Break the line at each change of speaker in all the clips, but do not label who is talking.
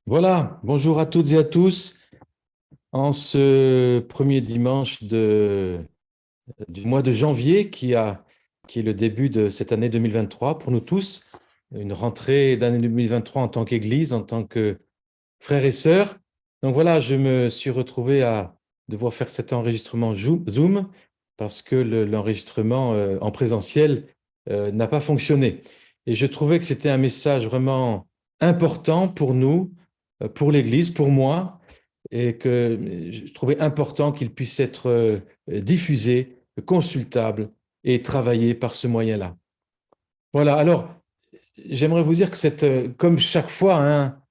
Voilà, bonjour à toutes et à tous. En ce premier dimanche du mois de janvier qui est le début de cette année 2023 pour nous tous, une rentrée d'année 2023 en tant qu'Église, en tant que frères et sœurs. Donc voilà, je me suis retrouvé à devoir faire cet enregistrement Zoom parce que l'enregistrement en présentiel n'a pas fonctionné. Et je trouvais que c'était un message vraiment important pour nous, pour l'Église, pour moi, et que je trouvais important qu'il puisse être diffusé, consultable et travaillé par ce moyen-là. Voilà, alors j'aimerais vous dire que comme chaque fois, hein,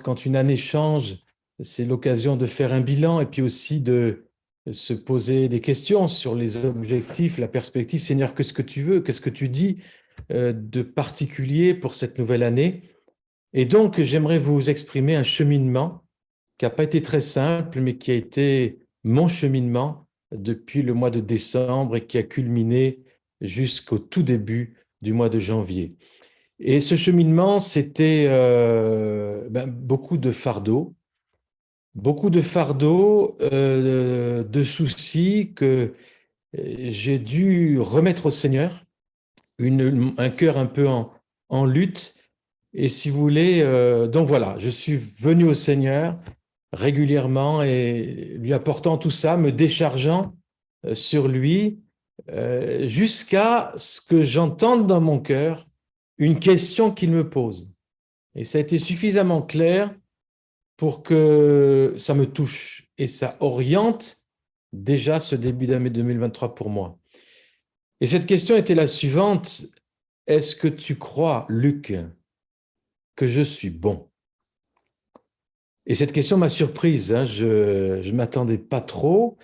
quand une année change, c'est l'occasion de faire un bilan et puis aussi de se poser des questions sur les objectifs, la perspective. Seigneur, qu'est-ce que tu veux? Qu'est-ce que tu dis de particulier pour cette nouvelle année? Et donc, j'aimerais vous exprimer un cheminement qui n'a pas été très simple, mais qui a été mon cheminement depuis le mois de décembre et qui a culminé jusqu'au tout début du mois de janvier. Et ce cheminement, c'était beaucoup de fardeaux, de soucis que j'ai dû remettre au Seigneur, un cœur un peu en lutte. Et si vous voulez, donc voilà, je suis venu au Seigneur régulièrement et lui apportant tout ça, me déchargeant sur lui, jusqu'à ce que j'entende dans mon cœur une question qu'il me pose. Et ça a été suffisamment clair pour que ça me touche et ça oriente déjà ce début d'année 2023 pour moi. Et cette question était la suivante: est-ce que tu crois, Luc, que je suis bon? Et cette question m'a surprise, hein. Je ne m'attendais pas trop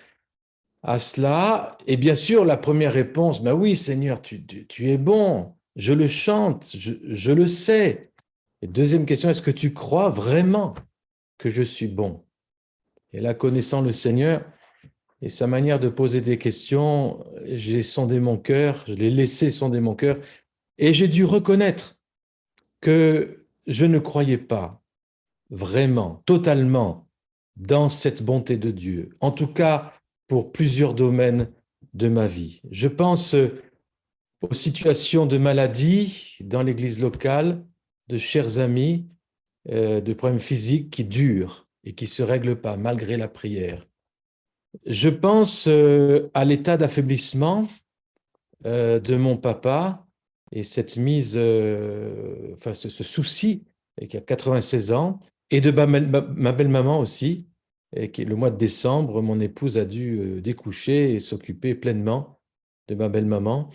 à cela. Et bien sûr, la première réponse, ben oui, Seigneur, tu es bon, je le chante, je le sais. Et deuxième question, est-ce que tu crois vraiment que je suis bon? Et là, connaissant le Seigneur et sa manière de poser des questions, j'ai sondé mon cœur, je l'ai laissé sonder mon cœur, et j'ai dû reconnaître que je ne croyais pas vraiment, totalement, dans cette bonté de Dieu, en tout cas pour plusieurs domaines de ma vie. Je pense aux situations de maladie dans l'église locale, de chers amis, de problèmes physiques qui durent et qui ne se règlent pas malgré la prière. Je pense à l'état d'affaiblissement de mon papa et cette enfin ce souci, qui a 96 ans, et de ma belle-maman aussi, et qui, le mois de décembre, mon épouse a dû découcher et s'occuper pleinement de ma belle-maman.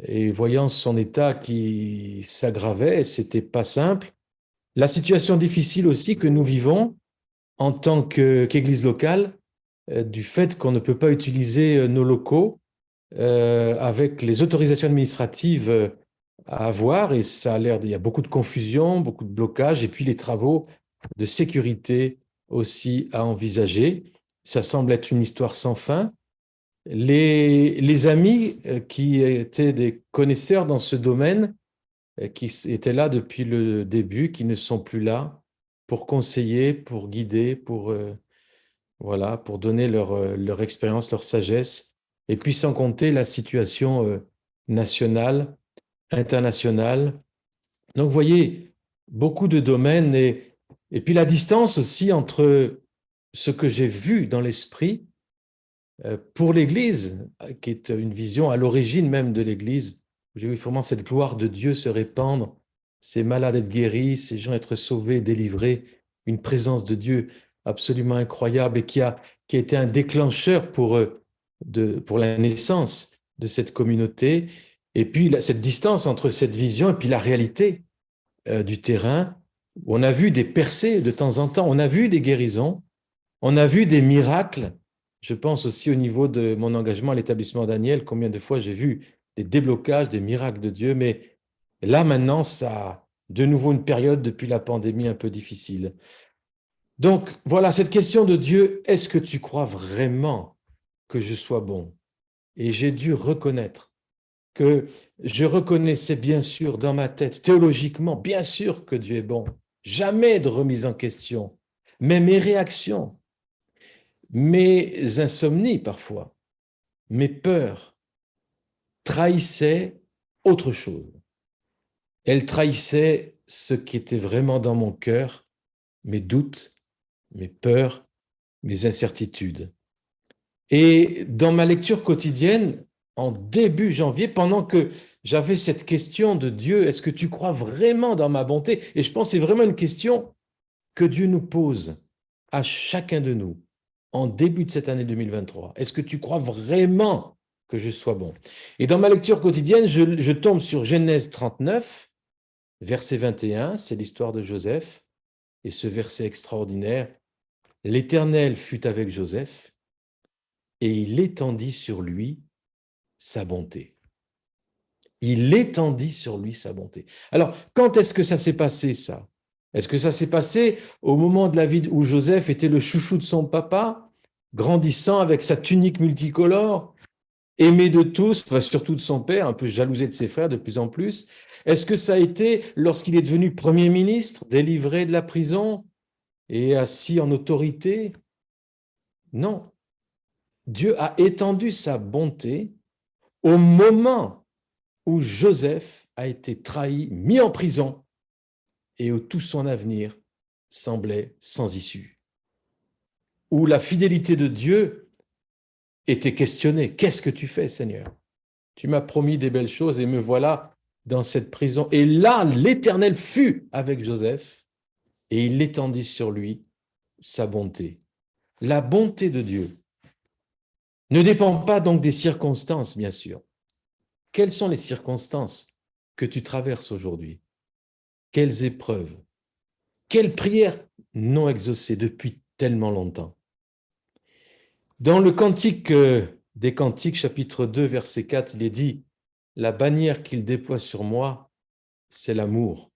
Et voyant son état qui s'aggravait, c'était pas simple. La situation difficile aussi que nous vivons en tant qu'Église locale, du fait qu'on ne peut pas utiliser nos locaux avec les autorisations administratives à avoir, et ça a l'air, il y a beaucoup de confusion, beaucoup de blocages, et puis les travaux de sécurité aussi à envisager. Ça semble être une histoire sans fin. Les amis qui étaient des connaisseurs dans ce domaine, qui étaient là depuis le début, qui ne sont plus là pour conseiller, pour guider, voilà, pour donner leur expérience, leur sagesse, et puis sans compter la situation nationale, internationale. Donc, vous voyez, beaucoup de domaines, et puis la distance aussi entre ce que j'ai vu dans l'esprit pour l'Église, qui est une vision à l'origine même de l'Église. J'ai vu vraiment cette gloire de Dieu se répandre, ces malades être guéris, ces gens être sauvés, délivrés, une présence de Dieu absolument incroyable et qui a été un déclencheur pour la naissance de cette communauté. Et puis cette distance entre cette vision et puis la réalité du terrain, où on a vu des percées de temps en temps, on a vu des guérisons, on a vu des miracles. Je pense aussi au niveau de mon engagement à l'établissement Daniel, combien de fois j'ai vu des déblocages, des miracles de Dieu, mais là maintenant, ça a de nouveau une période depuis la pandémie un peu difficile. Donc voilà, cette question de Dieu, est-ce que tu crois vraiment que je sois bon? Et j'ai dû reconnaître que je reconnaissais bien sûr dans ma tête, théologiquement, bien sûr que Dieu est bon. jamais de remise en question. Mais mes réactions, mes insomnies parfois, mes peurs trahissaient autre chose. Elles trahissaient ce qui était vraiment dans mon cœur, mes doutes, mes peurs, mes incertitudes. Et dans ma lecture quotidienne, en début janvier, pendant que j'avais cette question de Dieu, est-ce que tu crois vraiment dans ma bonté? Et je pense que c'est vraiment une question que Dieu nous pose à chacun de nous en début de cette année 2023. Est-ce que tu crois vraiment que je sois bon? Et dans ma lecture quotidienne, je tombe sur Genèse 39, verset 21, c'est l'histoire de Joseph. Et ce verset extraordinaire, l'Éternel fut avec Joseph et il étendit sur lui sa bonté. Il étendit sur lui sa bonté. Alors, quand est-ce que ça s'est passé, ça? Est-ce que ça s'est passé au moment de la vie où Joseph était le chouchou de son papa, grandissant avec sa tunique multicolore, aimé de tous, enfin, surtout de son père, un peu jalousé de ses frères de plus en plus? Est-ce que ça a été lorsqu'il est devenu Premier ministre, délivré de la prison et assis en autorité? Non. Dieu a étendu sa bonté au moment où Joseph a été trahi, mis en prison et où tout son avenir semblait sans issue. Où la fidélité de Dieu était questionnée. Qu'est-ce que tu fais, Seigneur? Tu m'as promis des belles choses et me voilà dans cette prison. Et là, l'Éternel fut avec Joseph et il étendit sur lui sa bonté. La bonté de Dieu ne dépend pas donc des circonstances, bien sûr. Quelles sont les circonstances que tu traverses aujourd'hui? Quelles épreuves? Quelles prières non exaucées depuis tellement longtemps? Dans le Cantique des Cantiques, chapitre 2, verset 4, il est dit « La bannière qu'il déploie sur moi, c'est l'amour. »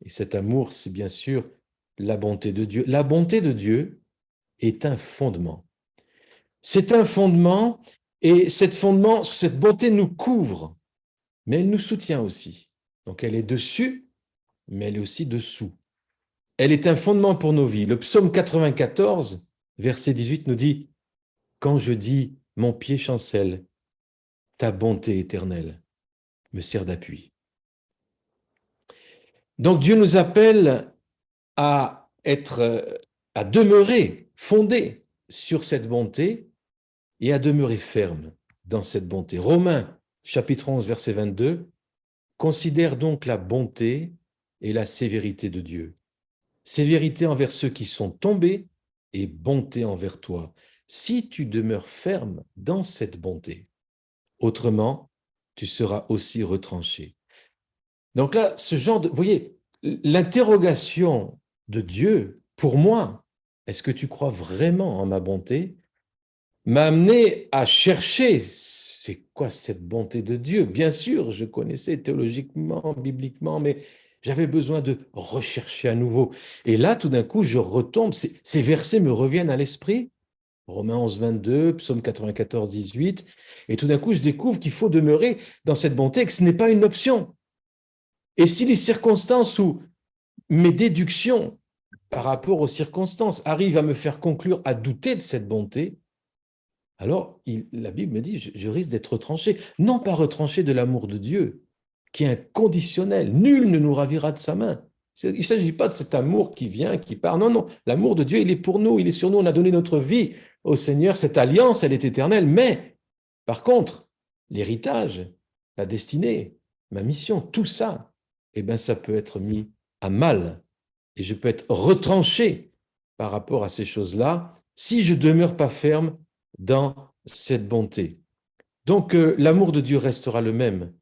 Et cet amour, c'est bien sûr la bonté de Dieu. La bonté de Dieu est un fondement. C'est un fondement et cette bonté nous couvre, mais elle nous soutient aussi. Donc elle est dessus, mais elle est aussi dessous. Elle est un fondement pour nos vies. Le psaume 94, verset 18 nous dit « Quand je dis mon pied chancelle, ta bonté éternelle me sert d'appui. » Donc Dieu nous appelle à à demeurer fondés sur cette bonté et à demeurer fermes dans cette bonté. Romains, chapitre 11, verset 22, considère donc la bonté et la sévérité de Dieu. Sévérité envers ceux qui sont tombés et bonté envers toi, si tu demeures ferme dans cette bonté. Autrement, tu seras aussi retranché. Donc là, vous voyez, l'interrogation de Dieu, pour moi, est-ce que tu crois vraiment en ma bonté, m'a amené à chercher, c'est quoi cette bonté de Dieu? Bien sûr, je connaissais théologiquement, bibliquement, mais j'avais besoin de rechercher à nouveau. Et là, tout d'un coup, je retombe, ces versets me reviennent à l'esprit, Romains 11, 22, Psaume 94, 18, et tout d'un coup, je découvre qu'il faut demeurer dans cette bonté et que ce n'est pas une option. Et si les circonstances ou mes déductions par rapport aux circonstances arrivent à me faire conclure à douter de cette bonté, alors la Bible me dit, je risque d'être retranché. Non pas retranché de l'amour de Dieu, qui est inconditionnel. Nul ne nous ravira de sa main. Il ne s'agit pas de cet amour qui vient, qui part. Non, non, l'amour de Dieu, il est pour nous, il est sur nous. On a donné notre vie au Seigneur. Cette alliance, elle est éternelle. Mais, par contre, l'héritage, la destinée, ma mission, tout ça, eh bien, ça peut être mis à mal. Et je peux être retranché par rapport à ces choses-là si je ne demeure pas ferme dans cette bonté. Donc, l'amour de Dieu restera le même.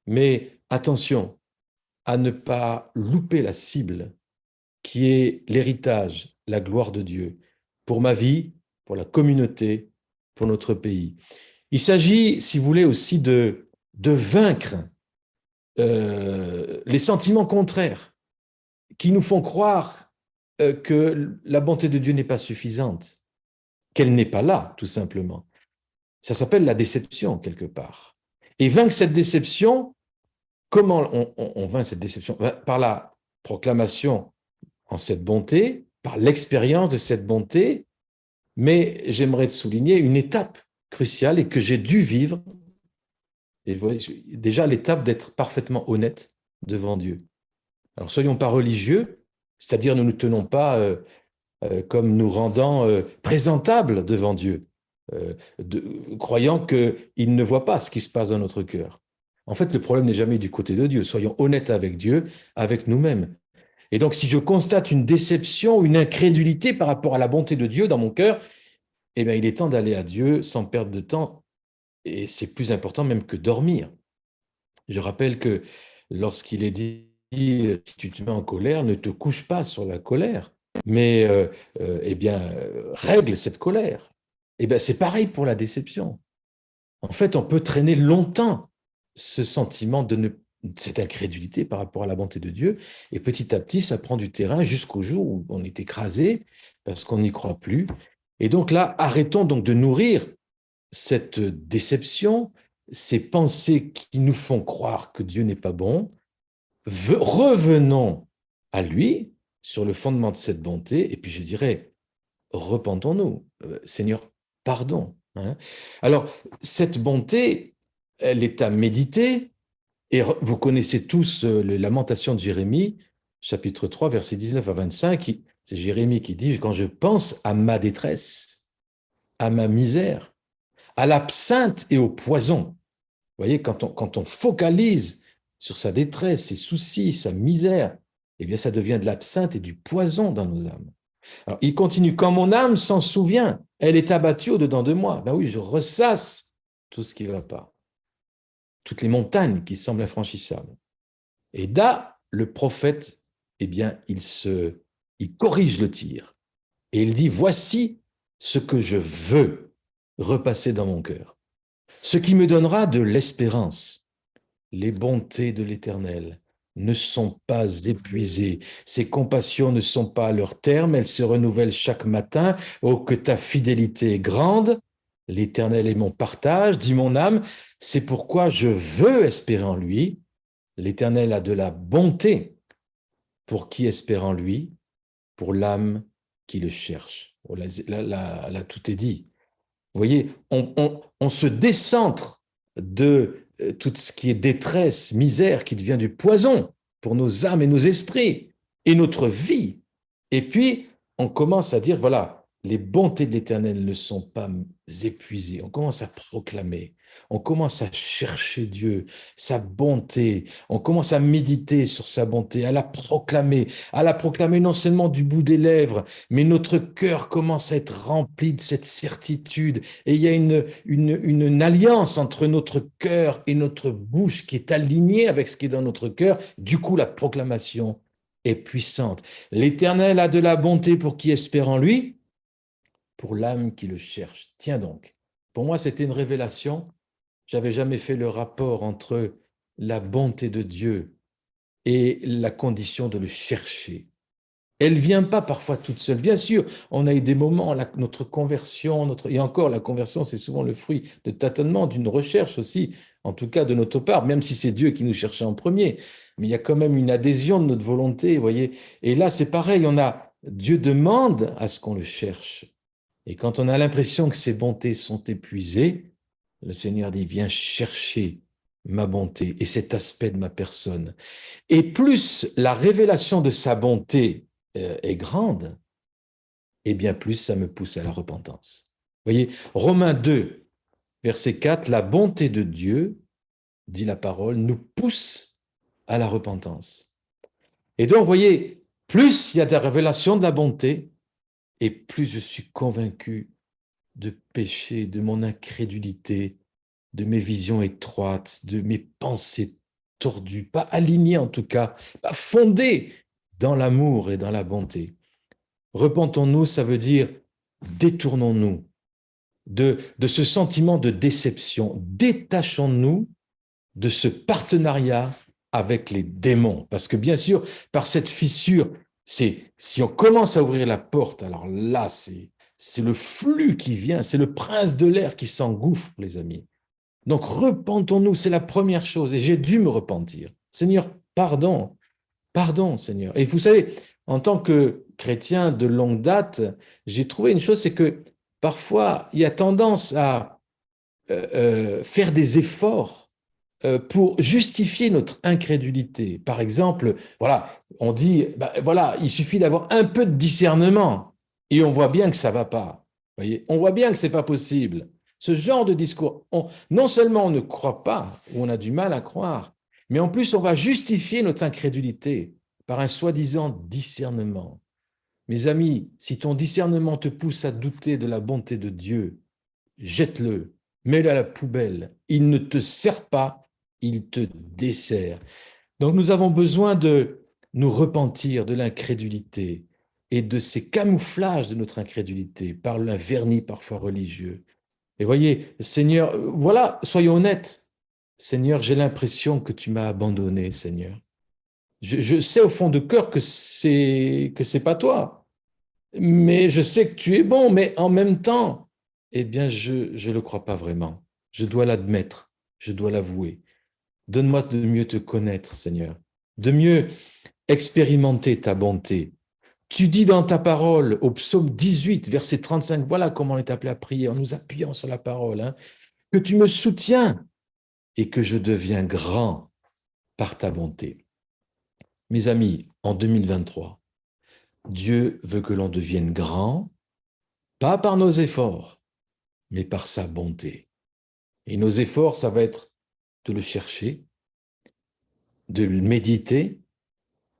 Mais attention à ne pas louper la cible qui est l'héritage, la gloire de Dieu pour ma vie, pour la communauté, pour notre pays. Il s'agit, si vous voulez, aussi de vaincre les sentiments contraires qui nous font croire que la bonté de Dieu n'est pas suffisante, qu'elle n'est pas là, tout simplement. Ça s'appelle la déception, quelque part. Et vaincre cette déception, comment on vainc cette déception? Par la proclamation en cette bonté, par l'expérience de cette bonté, mais j'aimerais souligner une étape cruciale et que j'ai dû vivre, et déjà l'étape d'être parfaitement honnête devant Dieu. Alors, soyons pas religieux, c'est-à-dire ne nous tenons pas comme nous rendant présentables devant Dieu, croyant qu'il ne voit pas ce qui se passe dans notre cœur. En fait, le problème n'est jamais du côté de Dieu. Soyons honnêtes avec Dieu, avec nous-mêmes. Et donc, si je constate une déception, une incrédulité par rapport à la bonté de Dieu dans mon cœur, eh bien, il est temps d'aller à Dieu sans perdre de temps. Et c'est plus important même que dormir. Je rappelle que lorsqu'il est dit si tu te mets en colère, ne te couche pas sur la colère, mais règle cette colère. Eh bien, c'est pareil pour la déception. En fait, on peut traîner longtemps ce sentiment cette incrédulité par rapport à la bonté de Dieu, et petit à petit, ça prend du terrain jusqu'au jour où on est écrasé parce qu'on n'y croit plus. Et donc là, arrêtons donc de nourrir cette déception, ces pensées qui nous font croire que Dieu n'est pas bon. Revenons à lui sur le fondement de cette bonté, et puis je dirais, repentons-nous. Seigneur, pardon. Hein. Alors, cette bonté, elle est à méditer, et vous connaissez tous les lamentations de Jérémie, chapitre 3, versets 19 à 25, c'est Jérémie qui dit, quand je pense à ma détresse, à ma misère, à l'absinthe et au poison. Vous voyez, quand on focalise sur sa détresse, ses soucis, sa misère, eh bien, ça devient de l'absinthe et du poison dans nos âmes. Alors, il continue, quand mon âme s'en souvient, elle est abattue au-dedans de moi. Ben oui, je ressasse tout ce qui ne va pas, toutes les montagnes qui semblent infranchissables. Et là, le prophète, eh bien, il corrige le tir. Et il dit, voici ce que je veux repasser dans mon cœur. Ce qui me donnera de l'espérance. Les bontés de l'Éternel ne sont pas épuisées. Ses compassions ne sont pas à leur terme. Elles se renouvellent chaque matin. Oh, que ta fidélité est grande. L'Éternel est mon partage, dit mon âme. C'est pourquoi je veux espérer en lui. L'Éternel a de la bonté pour qui espère en lui, pour l'âme qui le cherche. Oh, là, tout est dit. Vous voyez, on se décentre de tout ce qui est détresse, misère, qui devient du poison pour nos âmes et nos esprits et notre vie. Et puis, on commence à dire, voilà, les bontés de l'Éternel ne sont pas épuisées. On commence à proclamer, on commence à chercher Dieu, sa bonté, on commence à méditer sur sa bonté, à la proclamer non seulement du bout des lèvres, mais notre cœur commence à être rempli de cette certitude. Et il y a une alliance entre notre cœur et notre bouche qui est alignée avec ce qui est dans notre cœur. Du coup, la proclamation est puissante. L'Éternel a de la bonté pour qui espère en lui, pour l'âme qui le cherche. Tiens donc, pour moi, c'était une révélation. J'avais jamais fait le rapport entre la bonté de Dieu et la condition de le chercher. Elle ne vient pas parfois toute seule. Bien sûr, on a eu des moments, notre conversion, et encore la conversion, c'est souvent le fruit de tâtonnement, d'une recherche aussi, en tout cas de notre part, même si c'est Dieu qui nous cherchait en premier. Mais il y a quand même une adhésion de notre volonté, vous voyez. Et là, c'est pareil, Dieu demande à ce qu'on le cherche. Et quand on a l'impression que ses bontés sont épuisées, le Seigneur dit, viens chercher ma bonté et cet aspect de ma personne. Et plus la révélation de sa bonté est grande, et bien plus ça me pousse à la repentance. Vous voyez, Romains 2, verset 4, la bonté de Dieu, dit la parole, nous pousse à la repentance. Et donc, vous voyez, plus il y a des révélations de la bonté, et plus je suis convaincu de péché, de mon incrédulité, de mes visions étroites, de mes pensées tordues, pas alignées en tout cas, pas fondées dans l'amour et dans la bonté. Repentons-nous, ça veut dire détournons-nous de ce sentiment de déception, détachons-nous de ce partenariat avec les démons. Parce que bien sûr, par cette fissure, si on commence à ouvrir la porte, alors là, c'est le flux qui vient, c'est le prince de l'air qui s'engouffre, les amis. Donc, repentons-nous, c'est la première chose. Et j'ai dû me repentir. Seigneur, pardon, pardon, Seigneur. Et vous savez, en tant que chrétien de longue date, j'ai trouvé une chose, c'est que parfois, il y a tendance à faire des efforts pour justifier notre incrédulité. Par exemple, voilà, on dit, ben, voilà, il suffit d'avoir un peu de discernement et on voit bien que ça ne va pas. Voyez, on voit bien que ce n'est pas possible. Ce genre de discours, non seulement on ne croit pas, ou on a du mal à croire, mais en plus on va justifier notre incrédulité par un soi-disant discernement. Mes amis, si ton discernement te pousse à douter de la bonté de Dieu, jette-le, mets-le à la poubelle. Il ne te sert pas, il te dessert. Donc nous avons besoin de nous repentir de l'incrédulité et de ces camouflages de notre incrédulité par un vernis parfois religieux. Et voyez, Seigneur, voilà, soyons honnêtes. Seigneur, j'ai l'impression que tu m'as abandonné, Seigneur. Je sais au fond de cœur que c'est pas toi, mais je sais que tu es bon, mais en même temps, eh bien, je le crois pas vraiment. Je dois l'admettre, je dois l'avouer. Donne-moi de mieux te connaître, Seigneur, de mieux expérimenter ta bonté. Tu dis dans ta parole, au psaume 18, verset 35, voilà comment on est appelé à prier, en nous appuyant sur la parole, hein, que tu me soutiens et que je deviens grand par ta bonté. Mes amis, en 2023, Dieu veut que l'on devienne grand, pas par nos efforts, mais par sa bonté. Et nos efforts, ça va être de le chercher, de le méditer,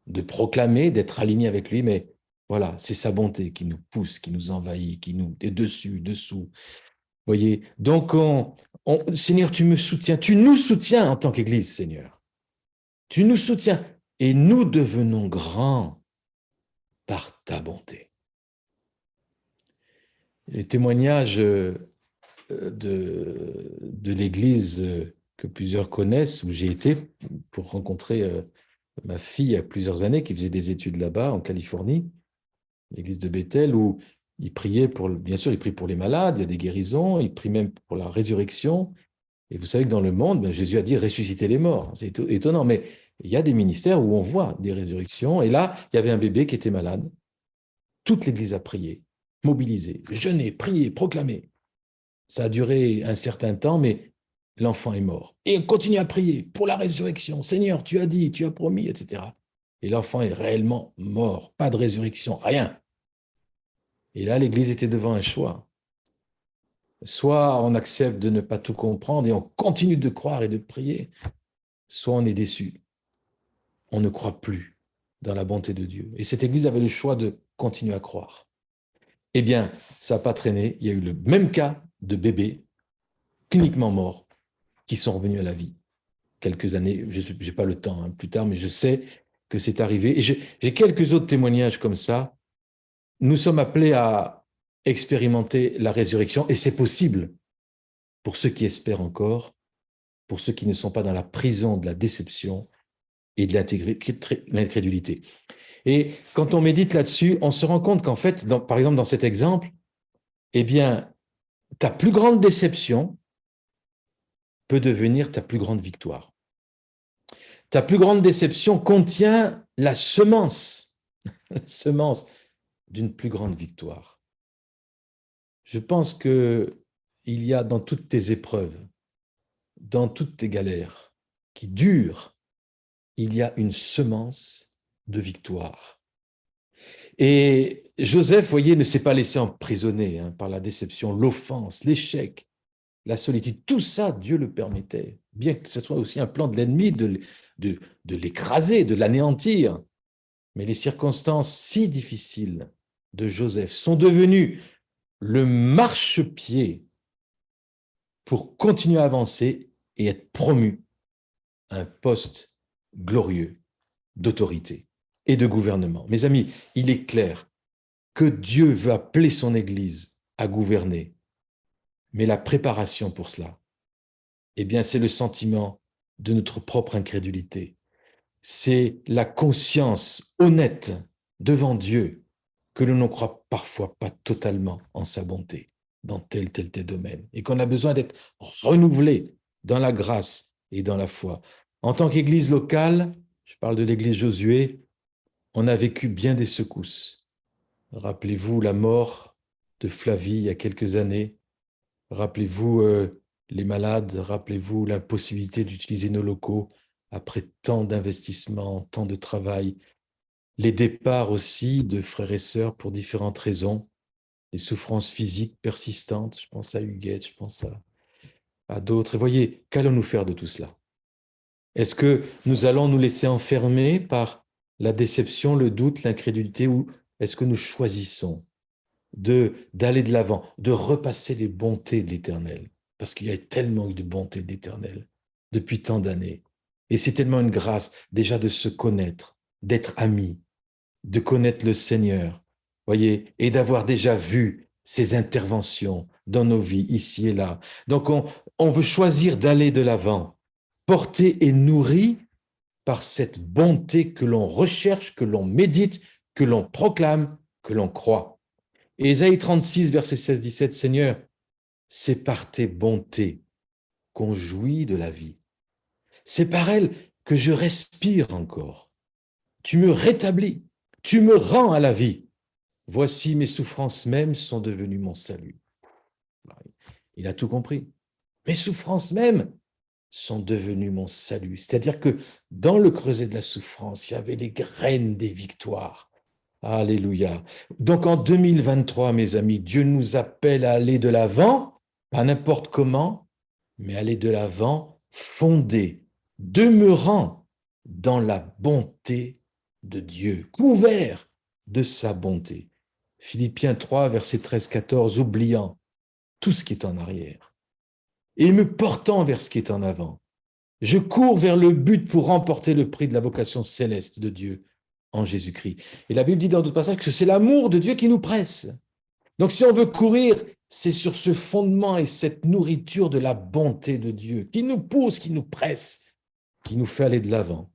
de proclamer, d'être aligné avec lui, mais voilà, c'est sa bonté qui nous pousse, qui nous envahit, qui nous est dessus, dessous. Voyez, donc Seigneur, tu me soutiens, tu nous soutiens en tant qu'Église, Seigneur. Tu nous soutiens et nous devenons grands par ta bonté. Les témoignages de l'Église que plusieurs connaissent, où j'ai été pour rencontrer ma fille il y a plusieurs années, qui faisait des études là-bas, en Californie, l'église de Bethel, où il priait pour, bien sûr, il prie pour les malades, il y a des guérisons, il prie même pour la résurrection. Et vous savez que dans le monde, ben, Jésus a dit ressusciter les morts. C'est étonnant, mais il y a des ministères où on voit des résurrections. Et là, il y avait un bébé qui était malade. Toute l'église a prié, mobilisé, jeûné, prié, proclamé. Ça a duré un certain temps, mais l'enfant est mort. Et on continue à prier pour la résurrection. Seigneur, tu as dit, tu as promis, etc. Et l'enfant est réellement mort. Pas de résurrection, rien. Et là, l'Église était devant un choix. Soit on accepte de ne pas tout comprendre et on continue de croire et de prier, soit on est déçu. On ne croit plus dans la bonté de Dieu. Et cette Église avait le choix de continuer à croire. Eh bien, ça n'a pas traîné. Il y a eu le même cas de bébés cliniquement morts qui sont revenus à la vie. Quelques années, je n'ai pas le temps plus tard, mais je sais que c'est arrivé. Et j'ai quelques autres témoignages comme ça. Nous sommes appelés à expérimenter la résurrection, et c'est possible pour ceux qui espèrent encore, pour ceux qui ne sont pas dans la prison de la déception et de l'incrédulité. Et quand on médite là-dessus, on se rend compte qu'en fait, par exemple dans cet exemple, eh bien, ta plus grande déception peut devenir ta plus grande victoire. Ta plus grande déception contient la semence d'une plus grande victoire. Je pense qu'il y a dans toutes tes épreuves, dans toutes tes galères qui durent, il y a une semence de victoire. Et Joseph, vous voyez, ne s'est pas laissé emprisonner par la déception, l'offense, l'échec, la solitude. Tout ça, Dieu le permettait, bien que ce soit aussi un plan de l'ennemi de l'écraser, de l'anéantir. Mais les circonstances si difficiles de Joseph sont devenues le marchepied pour continuer à avancer et être promu à un poste glorieux d'autorité et de gouvernement. Mes amis, il est clair que Dieu veut appeler son Église à gouverner, mais la préparation pour cela, eh bien, c'est le sentiment de notre propre incrédulité. C'est la conscience honnête devant Dieu que l'on ne croit parfois pas totalement en sa bonté dans tel domaine et qu'on a besoin d'être renouvelé dans la grâce et dans la foi. En tant qu'Église locale, je parle de l'Église Josué, on a vécu bien des secousses. Rappelez-vous la mort de Flavie il y a quelques années. Rappelez-vous les malades. Rappelez-vous l'impossibilité d'utiliser nos locaux après tant d'investissements, tant de travail. Les départs aussi de frères et sœurs pour différentes raisons. Les souffrances physiques persistantes. Je pense à Huguette, je pense à d'autres. Et voyez, qu'allons-nous faire de tout cela? Est-ce que nous allons nous laisser enfermer par la déception, le doute, l'incrédulité, ou est-ce que nous choisissons d'aller de l'avant, de repasser les bontés de l'Éternel? Parce qu'il y a tellement eu de bonté de l'Éternel depuis tant d'années. Et c'est tellement une grâce déjà de se connaître, d'être amis, de connaître le Seigneur, voyez, et d'avoir déjà vu ses interventions dans nos vies, ici et là. Donc, on veut choisir d'aller de l'avant, porté et nourri par cette bonté que l'on recherche, que l'on médite, que l'on proclame, que l'on croit. Et Ésaïe 36, versets 16-17, Seigneur, c'est par tes bontés qu'on jouit de la vie. C'est par elles que je respire encore. Tu me rétablis, tu me rends à la vie. Voici mes souffrances mêmes sont devenues mon salut. Il a tout compris. Mes souffrances mêmes sont devenues mon salut. C'est-à-dire que dans le creuset de la souffrance, il y avait les graines des victoires. Alléluia. Donc en 2023, mes amis, Dieu nous appelle à aller de l'avant, pas n'importe comment, mais aller de l'avant fondé, demeurant dans la bonté de Dieu, couvert de sa bonté. Philippiens 3, verset 13-14, oubliant tout ce qui est en arrière et me portant vers ce qui est en avant. Je cours vers le but pour remporter le prix de la vocation céleste de Dieu en Jésus-Christ. Et la Bible dit dans d'autres passages que c'est l'amour de Dieu qui nous presse. Donc si on veut courir, c'est sur ce fondement et cette nourriture de la bonté de Dieu qui nous pousse, qui nous presse, qui nous fait aller de l'avant.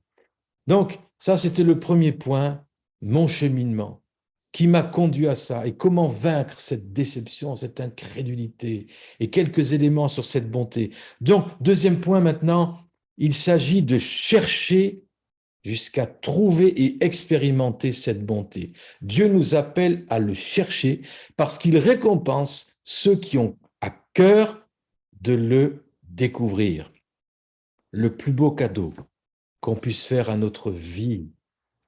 Donc ça, c'était le premier point, mon cheminement, qui m'a conduit à ça. Et comment vaincre cette déception, cette incrédulité, et quelques éléments sur cette bonté. Donc, deuxième point maintenant, il s'agit de chercher jusqu'à trouver et expérimenter cette bonté. Dieu nous appelle à le chercher parce qu'il récompense ceux qui ont à cœur de le découvrir. Le plus beau cadeau qu'on puisse faire à notre vie,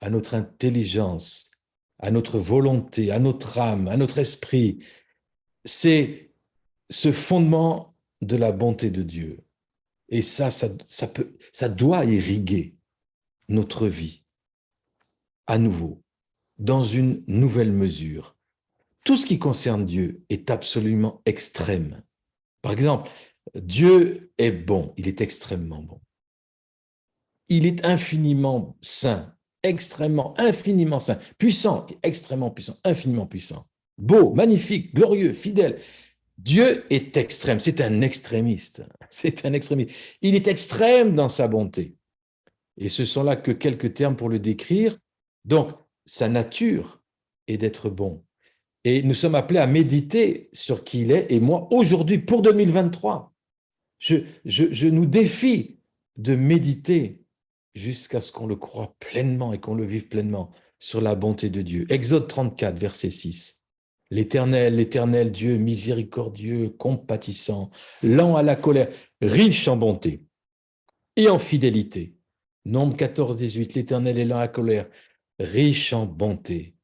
à notre intelligence, à notre volonté, à notre âme, à notre esprit, c'est ce fondement de la bonté de Dieu. Et ça doit irriguer notre vie à nouveau, dans une nouvelle mesure. Tout ce qui concerne Dieu est absolument extrême. Par exemple, Dieu est bon, il est extrêmement bon. Il est infiniment saint, extrêmement, infiniment saint, puissant, extrêmement puissant, infiniment puissant, beau, magnifique, glorieux, fidèle. Dieu est extrême, c'est un extrémiste, c'est un extrémiste. Il est extrême dans sa bonté. Et ce sont là que quelques termes pour le décrire. Donc, sa nature est d'être bon. Et nous sommes appelés à méditer sur qui il est. Et moi, aujourd'hui, pour 2023, je nous défie de méditer jusqu'à ce qu'on le croie pleinement et qu'on le vive pleinement sur la bonté de Dieu. Exode 34, verset 6. L'Éternel, l'Éternel Dieu, miséricordieux, compatissant, lent à la colère, riche en bonté et en fidélité. Nombre 14, 18, l'Éternel est lent à la colère, riche en bonté.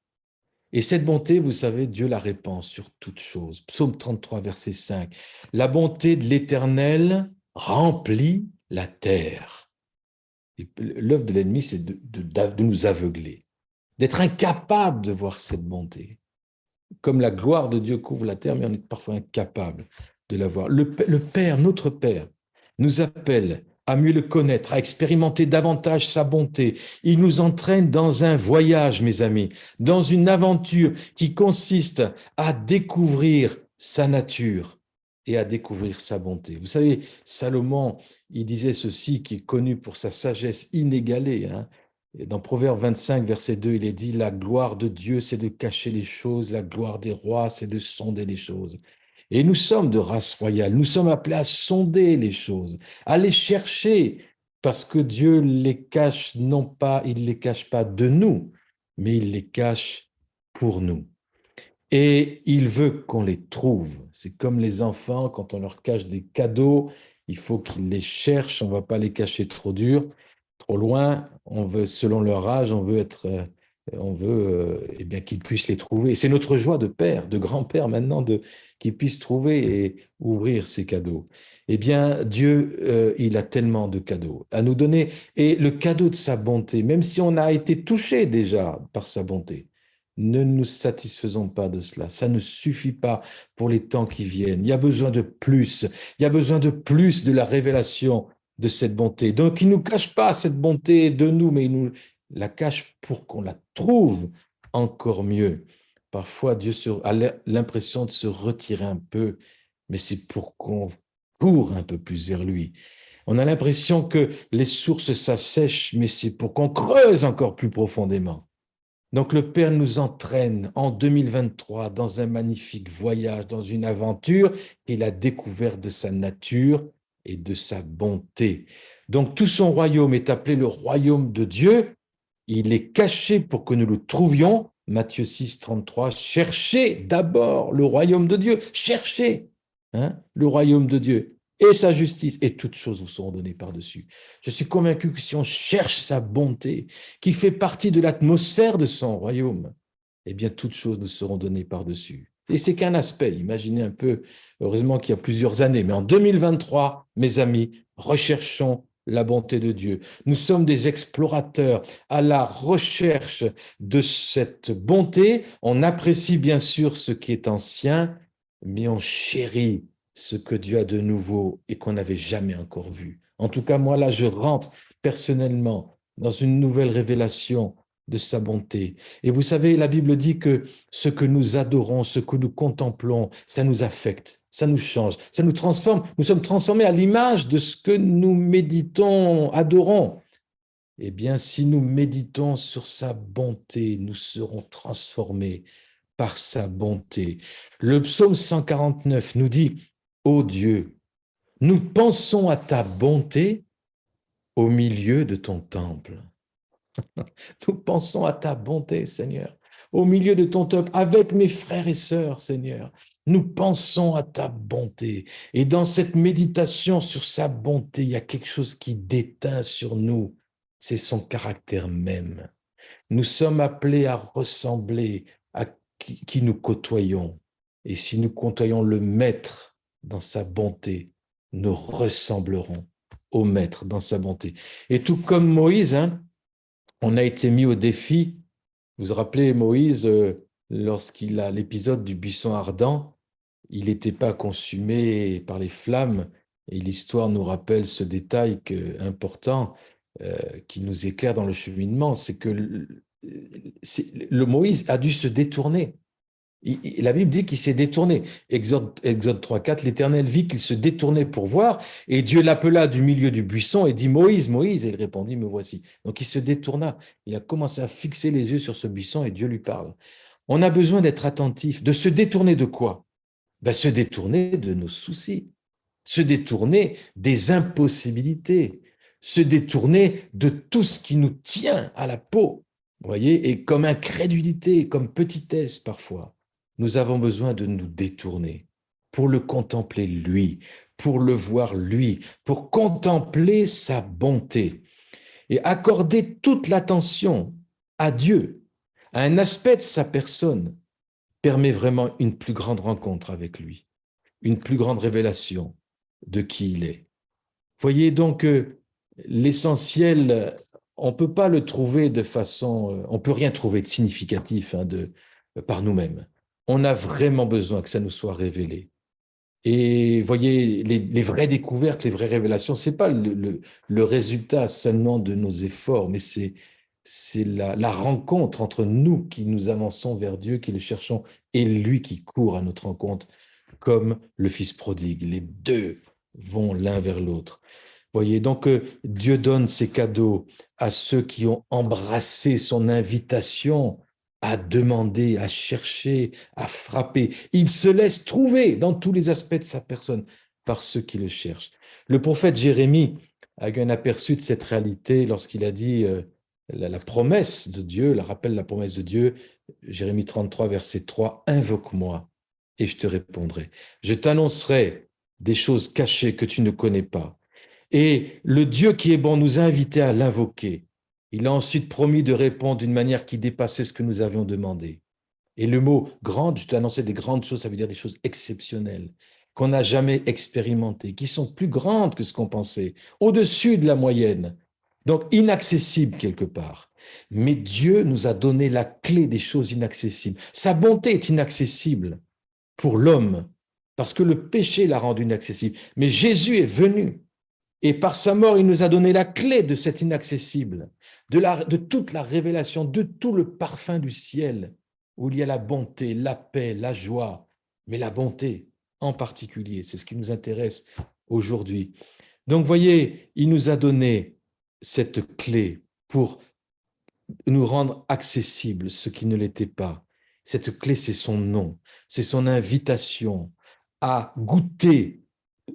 Et cette bonté, vous savez, Dieu la répand sur toutes choses. Psaume 33, verset 5. La bonté de l'Éternel remplit la terre. L'œuvre de l'ennemi, c'est de nous aveugler, d'être incapable de voir cette bonté. Comme la gloire de Dieu couvre la terre, mais on est parfois incapable de la voir. Le Père, notre Père, nous appelle à mieux le connaître, à expérimenter davantage sa bonté. Il nous entraîne dans un voyage, mes amis, dans une aventure qui consiste à découvrir sa nature et à découvrir sa bonté. Vous savez, Salomon, il disait ceci, qui est connu pour sa sagesse inégalée, hein. Dans Proverbe 25, verset 2, il est dit « La gloire de Dieu, c'est de cacher les choses, la gloire des rois, c'est de sonder les choses. » Et nous sommes de race royale, nous sommes appelés à sonder les choses, à les chercher, parce que Dieu les cache, non pas, il ne les cache pas de nous, mais il les cache pour nous. Et il veut qu'on les trouve. C'est comme les enfants, quand on leur cache des cadeaux, il faut qu'ils les cherchent, on ne va pas les cacher trop dur, trop loin. On veut, selon leur âge, eh bien, qu'ils puissent les trouver. Et c'est notre joie de père, de grand-père maintenant, qu'ils puissent trouver et ouvrir ces cadeaux. Eh bien, Dieu, il a tellement de cadeaux à nous donner. Et le cadeau de sa bonté, même si on a été touché déjà par sa bonté, ne nous satisfaisons pas de cela. Ça ne suffit pas pour les temps qui viennent. Il y a besoin de plus. Il y a besoin de plus de la révélation de cette bonté. Donc, il ne nous cache pas cette bonté de nous, mais il nous la cache pour qu'on la trouve encore mieux. Parfois, Dieu a l'impression de se retirer un peu, mais c'est pour qu'on court un peu plus vers lui. On a l'impression que les sources s'assèchent, mais c'est pour qu'on creuse encore plus profondément. Donc le Père nous entraîne en 2023 dans un magnifique voyage, dans une aventure et la découverte de sa nature et de sa bonté. Donc tout son royaume est appelé le royaume de Dieu. Il est caché pour que nous le trouvions. Matthieu 6, 33, cherchez d'abord le royaume de Dieu. Cherchez le royaume de Dieu et sa justice, et toutes choses vous seront données par-dessus. Je suis convaincu que si on cherche sa bonté, qui fait partie de l'atmosphère de son royaume, eh bien, toutes choses nous seront données par-dessus. Et c'est qu'un aspect, imaginez un peu, heureusement qu'il y a plusieurs années, mais en 2023, mes amis, recherchons la bonté de Dieu. Nous sommes des explorateurs à la recherche de cette bonté. On apprécie bien sûr ce qui est ancien, mais on chérit ce que Dieu a de nouveau et qu'on n'avait jamais encore vu. En tout cas, moi, là, je rentre personnellement dans une nouvelle révélation de sa bonté. Et vous savez, la Bible dit que ce que nous adorons, ce que nous contemplons, ça nous affecte, ça nous change, ça nous transforme. Nous sommes transformés à l'image de ce que nous méditons, adorons. Eh bien, si nous méditons sur sa bonté, nous serons transformés par sa bonté. Le psaume 149 nous dit, ô Dieu, nous pensons à ta bonté au milieu de ton temple. Nous pensons à ta bonté, Seigneur, au milieu de ton temple, avec mes frères et sœurs, Seigneur. Nous pensons à ta bonté. Et dans cette méditation sur sa bonté, il y a quelque chose qui déteint sur nous. C'est son caractère même. Nous sommes appelés à ressembler à qui nous côtoyons. Et si nous côtoyons le Maître dans sa bonté, nous ressemblerons au Maître dans sa bonté. Et tout comme Moïse, on a été mis au défi. Vous vous rappelez, Moïse, lorsqu'il a l'épisode du buisson ardent, il n'était pas consumé par les flammes. Et l'histoire nous rappelle ce détail important qui nous éclaire dans le cheminement, c'est que le Moïse a dû se détourner. La Bible dit qu'il s'est détourné. Exode 3, 4, l'Éternel vit qu'il se détournait pour voir, et Dieu l'appela du milieu du buisson et dit, Moïse, Moïse, et il répondit, me voici. Donc il se détourna, il a commencé à fixer les yeux sur ce buisson et Dieu lui parle. On a besoin d'être attentif, de se détourner de quoi? Se détourner de nos soucis, se détourner des impossibilités, se détourner de tout ce qui nous tient à la peau, vous voyez, et comme incrédulité, comme petitesse parfois. Nous avons besoin de nous détourner pour le contempler lui, pour le voir lui, pour contempler sa bonté et accorder toute l'attention à Dieu, à un aspect de sa personne, permet vraiment une plus grande rencontre avec lui, une plus grande révélation de qui il est. Voyez donc l'essentiel, on ne peut pas le trouver de façon, on ne peut rien trouver de significatif par nous-mêmes. On a vraiment besoin que ça nous soit révélé. Et voyez, les vraies découvertes, les vraies révélations, ce n'est pas le résultat seulement de nos efforts, mais c'est la rencontre entre nous qui nous avançons vers Dieu, qui le cherchons, et lui qui court à notre rencontre, comme le Fils prodigue. Les deux vont l'un vers l'autre. Voyez, donc Dieu donne ses cadeaux à ceux qui ont embrassé son invitation à demander, à chercher, à frapper. Il se laisse trouver dans tous les aspects de sa personne par ceux qui le cherchent. Le prophète Jérémie a eu un aperçu de cette réalité lorsqu'il a dit la promesse de Dieu, rappelle la promesse de Dieu, Jérémie 33, verset 3, invoque-moi et je te répondrai. Je t'annoncerai des choses cachées que tu ne connais pas. Et le Dieu qui est bon nous a invités à l'invoquer. Il a ensuite promis de répondre d'une manière qui dépassait ce que nous avions demandé. Et le mot grande, je t'ai annoncé des grandes choses, ça veut dire des choses exceptionnelles, qu'on n'a jamais expérimentées, qui sont plus grandes que ce qu'on pensait, au-dessus de la moyenne, donc inaccessibles quelque part. Mais Dieu nous a donné la clé des choses inaccessibles. Sa bonté est inaccessible pour l'homme, parce que le péché l'a rendu inaccessible. Mais Jésus est venu, et par sa mort, il nous a donné la clé de cet inaccessible, de toute la révélation, de tout le parfum du ciel, où il y a la bonté, la paix, la joie, mais la bonté en particulier, c'est ce qui nous intéresse aujourd'hui. Donc, voyez, il nous a donné cette clé pour nous rendre accessible ce qui ne l'était pas. Cette clé, c'est son nom, c'est son invitation à goûter,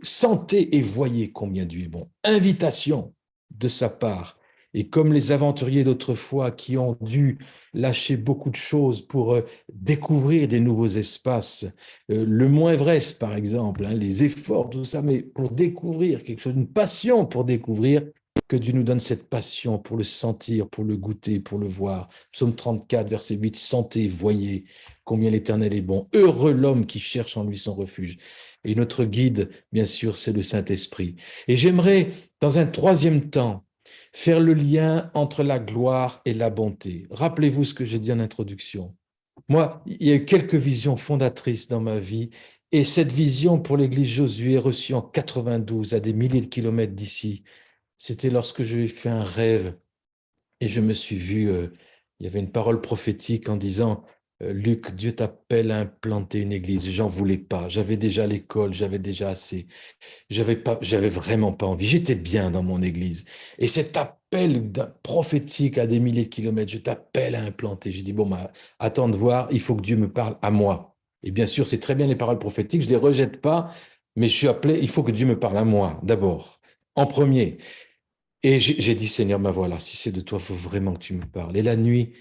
sentez et voyez combien Dieu est bon. Invitation de sa part. Et comme les aventuriers d'autrefois qui ont dû lâcher beaucoup de choses pour découvrir des nouveaux espaces, le Mont Everest par exemple, les efforts, tout ça, mais pour découvrir quelque chose, une passion pour découvrir, que Dieu nous donne cette passion pour le sentir, pour le goûter, pour le voir. Psaume 34, verset 8, sentez, voyez combien l'Éternel est bon. Heureux l'homme qui cherche en lui son refuge. Et notre guide, bien sûr, c'est le Saint-Esprit. Et j'aimerais, dans un troisième temps, faire le lien entre la gloire et la bonté. Rappelez-vous ce que j'ai dit en introduction. Moi, il y a eu quelques visions fondatrices dans ma vie, et cette vision pour l'église Josué, reçue en 92, à des milliers de kilomètres d'ici, c'était lorsque j'ai fait un rêve et je me suis vu, il y avait une parole prophétique en disant, Luc, Dieu t'appelle à implanter une église. J'en voulais pas. J'avais déjà l'école, j'avais déjà assez. J'avais vraiment pas envie. J'étais bien dans mon église. Et cet appel prophétique à des milliers de kilomètres, je t'appelle à implanter. J'ai dit, bon, bah, attends de voir, il faut que Dieu me parle à moi. Et bien sûr, c'est très bien les paroles prophétiques, je les rejette pas, mais je suis appelé, il faut que Dieu me parle à moi, d'abord, en premier. Et j'ai dit, Seigneur, ben voilà, si c'est de toi, il faut vraiment que tu me parles. Et la nuit,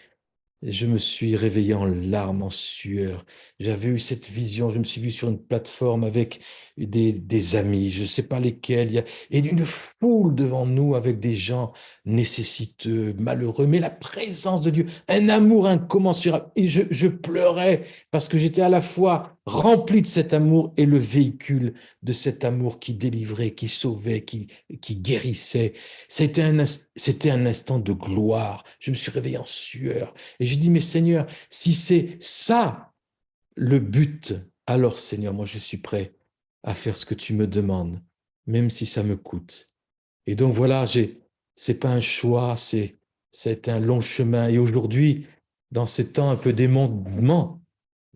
je me suis réveillé en larmes, en sueur. J'avais eu cette vision, je me suis vu sur une plateforme avec des amis, je ne sais pas lesquels, et une foule devant nous avec des gens nécessiteux, malheureux, mais la présence de Dieu, un amour incommensurable. Et je pleurais parce que j'étais à la fois rempli de cet amour et le véhicule de cet amour qui délivrait, qui sauvait, qui guérissait. C'était un instant de gloire. Je me suis réveillé en sueur. Et j'ai dit, mais Seigneur, si c'est ça le but, alors Seigneur, moi je suis prêt à faire ce que tu me demandes, même si ça me coûte. Et donc voilà, c'est pas un choix, c'est un long chemin. Et aujourd'hui, dans ce temps un peu d'émondement,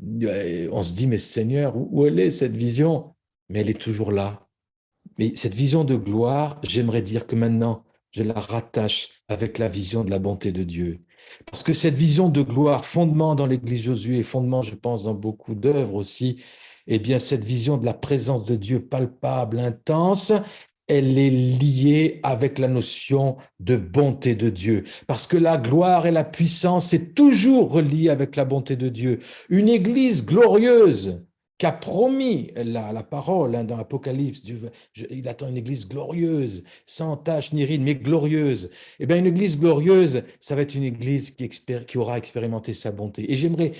on se dit, mais Seigneur, où elle est cette vision? Mais elle est toujours là. Mais cette vision de gloire, j'aimerais dire que maintenant, je la rattache avec la vision de la bonté de Dieu. Parce que cette vision de gloire, fondement dans l'Église Josué, fondement, je pense, dans beaucoup d'œuvres aussi, eh bien, cette vision de la présence de Dieu palpable, intense, elle est liée avec la notion de bonté de Dieu. Parce que la gloire et la puissance, c'est toujours relié avec la bonté de Dieu. Une Église glorieuse, qu'a promis la parole dans l'Apocalypse. Il attend une église glorieuse, sans tache ni ride, mais glorieuse. Eh bien, une église glorieuse, ça va être une église qui aura expérimenté sa bonté. Et j'aimerais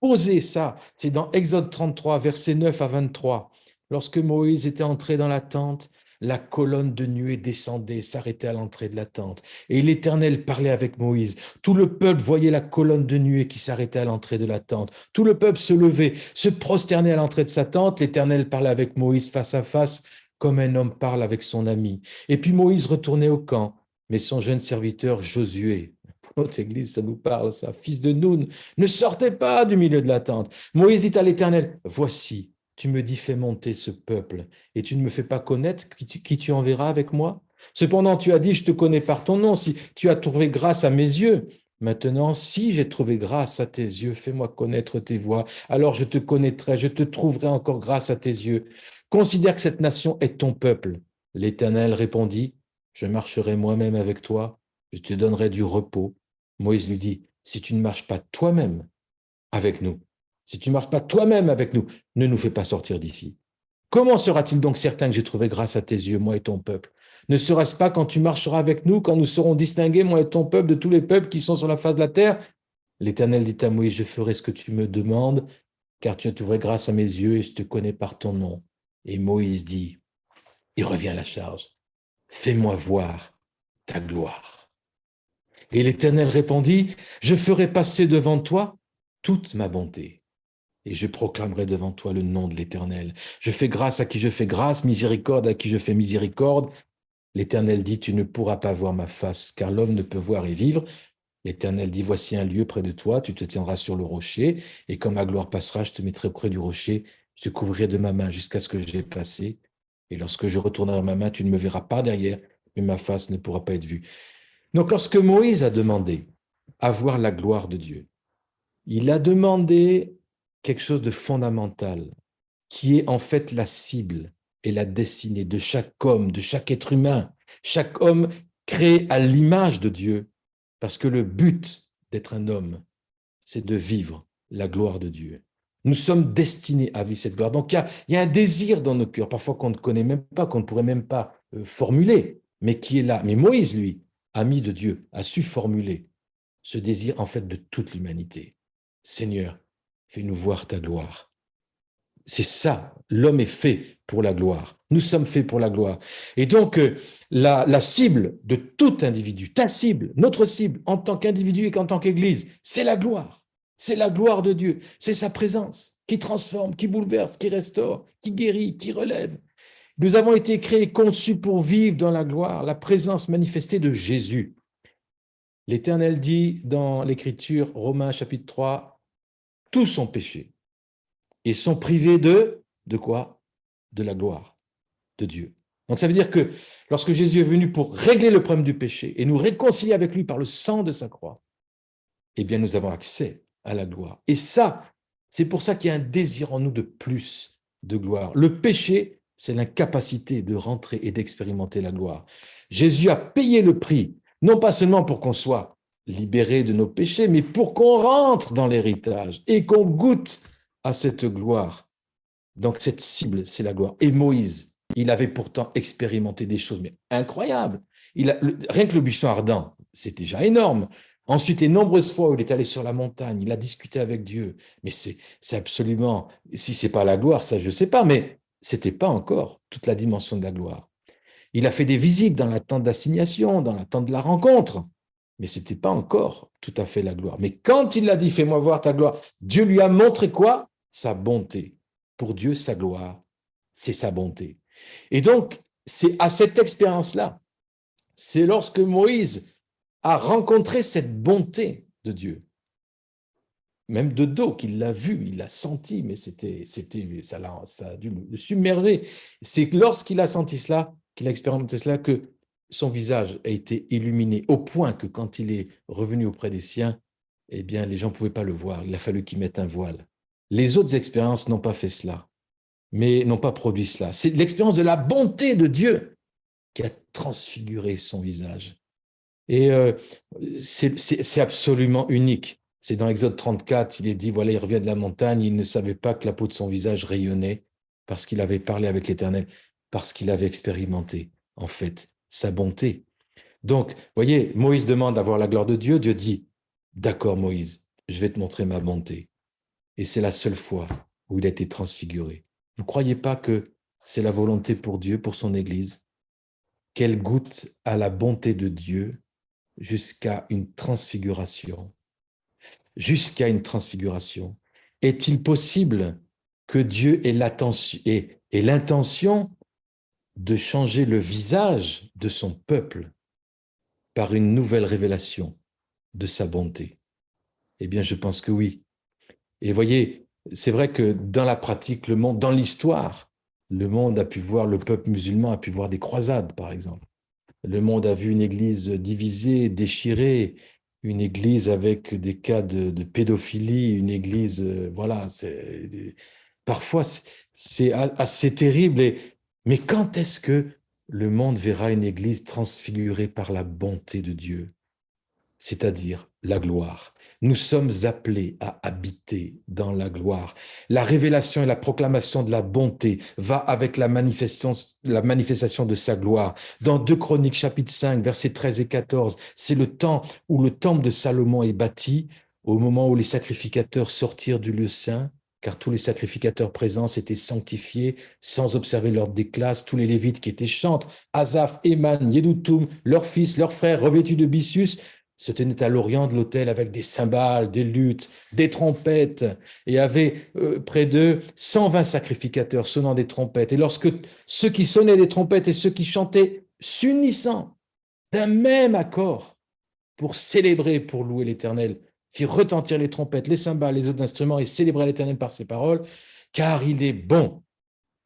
poser ça, c'est dans Exode 33, versets 9 à 23. Lorsque Moïse était entré dans la tente, la colonne de nuée descendait, s'arrêtait à l'entrée de la tente. Et l'Éternel parlait avec Moïse. Tout le peuple voyait la colonne de nuée qui s'arrêtait à l'entrée de la tente. Tout le peuple se levait, se prosternait à l'entrée de sa tente. L'Éternel parlait avec Moïse face à face, comme un homme parle avec son ami. Et puis Moïse retournait au camp, mais son jeune serviteur Josué, pour notre église, ça nous parle, ça, fils de Noun, ne sortait pas du milieu de la tente. Moïse dit à l'Éternel, voici, tu me dis, fais monter ce peuple, et tu ne me fais pas connaître qui tu enverras avec moi? Cependant, tu as dit, je te connais par ton nom, si tu as trouvé grâce à mes yeux. Maintenant, si j'ai trouvé grâce à tes yeux, fais-moi connaître tes voies. Alors je te connaîtrai, je te trouverai encore grâce à tes yeux. Considère que cette nation est ton peuple. L'Éternel répondit, je marcherai moi-même avec toi, je te donnerai du repos Moïse lui dit, si tu ne marches pas toi-même avec nous, si tu ne marches pas toi-même avec nous, ne nous fais pas sortir d'ici. Comment sera-t-il donc certain que j'ai trouvé grâce à tes yeux, moi et ton peuple? Ne sera-ce pas quand tu marcheras avec nous, quand nous serons distingués, moi et ton peuple, de tous les peuples qui sont sur la face de la terre? L'Éternel dit à Moïse, je ferai ce que tu me demandes, car tu as trouvé grâce à mes yeux et je te connais par ton nom. Et Moïse dit, il revient à la charge, fais-moi voir ta gloire. Et l'Éternel répondit, je ferai passer devant toi toute ma bonté. Et je proclamerai devant toi le nom de l'Éternel. Je fais grâce à qui je fais grâce, miséricorde à qui je fais miséricorde. L'Éternel dit, tu ne pourras pas voir ma face, car l'homme ne peut voir et vivre. L'Éternel dit, voici un lieu près de toi, tu te tiendras sur le rocher, et quand ma gloire passera, je te mettrai près du rocher, je te couvrirai de ma main jusqu'à ce que j'ai passé. Et lorsque je retournerai ma main, tu ne me verras pas derrière, mais ma face ne pourra pas être vue. Donc lorsque Moïse a demandé à voir la gloire de Dieu, il a demandé quelque chose de fondamental, qui est en fait la cible et la destinée de chaque homme, de chaque être humain. Chaque homme créé à l'image de Dieu, parce que le but d'être un homme, c'est de vivre la gloire de Dieu. Nous sommes destinés à vivre cette gloire. Donc il y a un désir dans nos cœurs, parfois qu'on ne connaît même pas, qu'on ne pourrait même pas formuler, mais qui est là. Mais Moïse, lui, ami de Dieu, a su formuler ce désir en fait de toute l'humanité. Seigneur, fais-nous voir ta gloire. C'est ça, l'homme est fait pour la gloire. Nous sommes faits pour la gloire. Et donc, la cible de tout individu, ta cible, notre cible, en tant qu'individu et qu'en tant qu'Église, c'est la gloire. C'est la gloire de Dieu. C'est sa présence qui transforme, qui bouleverse, qui restaure, qui guérit, qui relève. Nous avons été créés, conçus pour vivre dans la gloire, la présence manifestée de Jésus. L'Éternel dit dans l'Écriture, Romains chapitre 3, tous ont péché et sont privés de quoi? De la gloire de Dieu. Donc ça veut dire que lorsque Jésus est venu pour régler le problème du péché et nous réconcilier avec lui par le sang de sa croix, eh bien nous avons accès à la gloire. Et ça, c'est pour ça qu'il y a un désir en nous de plus de gloire. Le péché, c'est l'incapacité de rentrer et d'expérimenter la gloire. Jésus a payé le prix, non pas seulement pour qu'on soit libéré de nos péchés, mais pour qu'on rentre dans l'héritage et qu'on goûte à cette gloire. Donc cette cible, c'est la gloire. Et Moïse, il avait pourtant expérimenté des choses mais incroyables. Rien que le buisson ardent, c'est déjà énorme. Ensuite, les nombreuses fois où il est allé sur la montagne, il a discuté avec Dieu. Mais c'est absolument, si c'est pas la gloire, ça je ne sais pas, mais c'était pas encore toute la dimension de la gloire. Il a fait des visites dans la tente d'assignation, dans la tente de la rencontre, mais c'était pas encore tout à fait la gloire. Mais quand il a dit, fais-moi voir ta gloire, Dieu lui a montré quoi? Sa bonté. Pour Dieu, sa gloire, c'est sa bonté. Et donc, c'est à cette expérience-là, c'est lorsque Moïse a rencontré cette bonté de Dieu, même de dos, qu'il l'a vu, il l'a senti, mais ça a dû le submerger. C'est lorsqu'il a senti cela, qu'il a expérimenté cela, que son visage a été illuminé, au point que quand il est revenu auprès des siens, eh bien, les gens ne pouvaient pas le voir. Il a fallu qu'il mette un voile. Les autres expériences n'ont pas fait cela, mais n'ont pas produit cela. C'est l'expérience de la bonté de Dieu qui a transfiguré son visage. Et c'est absolument unique. C'est dans Exode 34, il est dit, voilà, il revient de la montagne, il ne savait pas que la peau de son visage rayonnait parce qu'il avait parlé avec l'Éternel, parce qu'il avait expérimenté, en fait, sa bonté. Donc, vous voyez, Moïse demande d'avoir la gloire de Dieu. Dieu dit, d'accord Moïse, je vais te montrer ma bonté. Et c'est la seule fois où il a été transfiguré. Vous ne croyez pas que c'est la volonté pour Dieu, pour son Église, qu'elle goûte à la bonté de Dieu jusqu'à une transfiguration? Jusqu'à une transfiguration. Est-il possible que Dieu ait l'intention de changer le visage de son peuple par une nouvelle révélation de sa bonté? Eh bien, je pense que oui. Et voyez, c'est vrai que dans la pratique, le monde, dans l'histoire, le monde a pu voir, le peuple musulman a pu voir des croisades, par exemple. Le monde a vu une église divisée, déchirée, une église avec des cas de pédophilie, une église, voilà, parfois c'est assez terrible. Mais quand est-ce que le monde verra une église transfigurée par la bonté de Dieu? c'est-à-dire la gloire. Nous sommes appelés à habiter dans la gloire. La révélation et la proclamation de la bonté va avec la manifestation de sa gloire. Dans 2 Chroniques, chapitre 5, versets 13 et 14, c'est le temps où le temple de Salomon est bâti, au moment où les sacrificateurs sortirent du lieu saint, car tous les sacrificateurs présents s'étaient sanctifiés sans observer l'ordre des classes. Tous les Lévites qui étaient chantres, Asaph, Éman, Yédoutoum, leurs fils, leurs frères, revêtus de byssus, se tenaient à l'orient de l'autel avec des cymbales, des luttes, des trompettes, et avaient près d'eux 120 sacrificateurs sonnant des trompettes. Et lorsque ceux qui sonnaient des trompettes et ceux qui chantaient, s'unissant d'un même accord pour célébrer, pour louer l'Éternel, firent retentir les trompettes, les cymbales, les autres instruments et célébrer l'Éternel par ses paroles, car il est bon,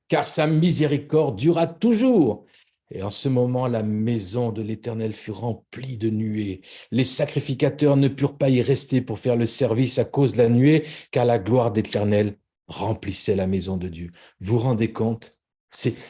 car sa miséricorde durera toujours. Et en ce moment, la maison de l'Éternel fut remplie de nuées. Les sacrificateurs ne purent pas y rester pour faire le service à cause de la nuée, car la gloire d'Éternel remplissait la maison de Dieu. Vous vous rendez compte?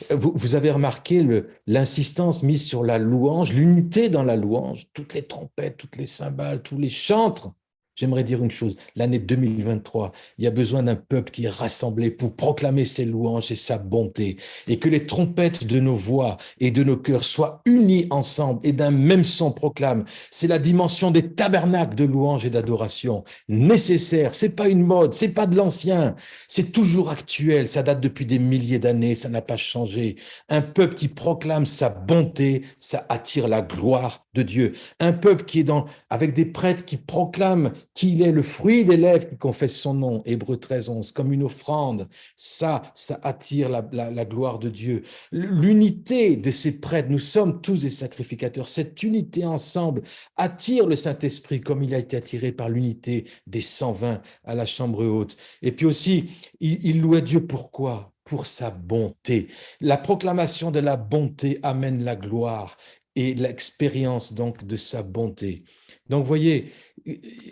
Vous avez remarqué l'insistance mise sur la louange, l'unité dans la louange, toutes les trompettes, toutes les cymbales, tous les chantres. J'aimerais dire une chose, l'année 2023, il y a besoin d'un peuple qui est rassemblé pour proclamer ses louanges et sa bonté, et que les trompettes de nos voix et de nos cœurs soient unies ensemble et d'un même son proclament. C'est la dimension des tabernacles de louange et d'adoration nécessaire. C'est pas une mode, c'est pas de l'ancien, c'est toujours actuel, ça date depuis des milliers d'années, ça n'a pas changé. Un peuple qui proclame sa bonté, ça attire la gloire de Dieu. Un peuple qui est avec des prêtres qui proclament qu'il est le fruit des lèvres qui confessent son nom, Hébreux 13, 11, comme une offrande. Ça attire la gloire de Dieu. L'unité de ces prêtres, nous sommes tous des sacrificateurs. Cette unité ensemble attire le Saint-Esprit comme il a été attiré par l'unité des 120 à la chambre haute. Et puis aussi, il louait Dieu pourquoi? Pour sa bonté. La proclamation de la bonté amène la gloire et l'expérience donc de sa bonté. Donc, vous voyez,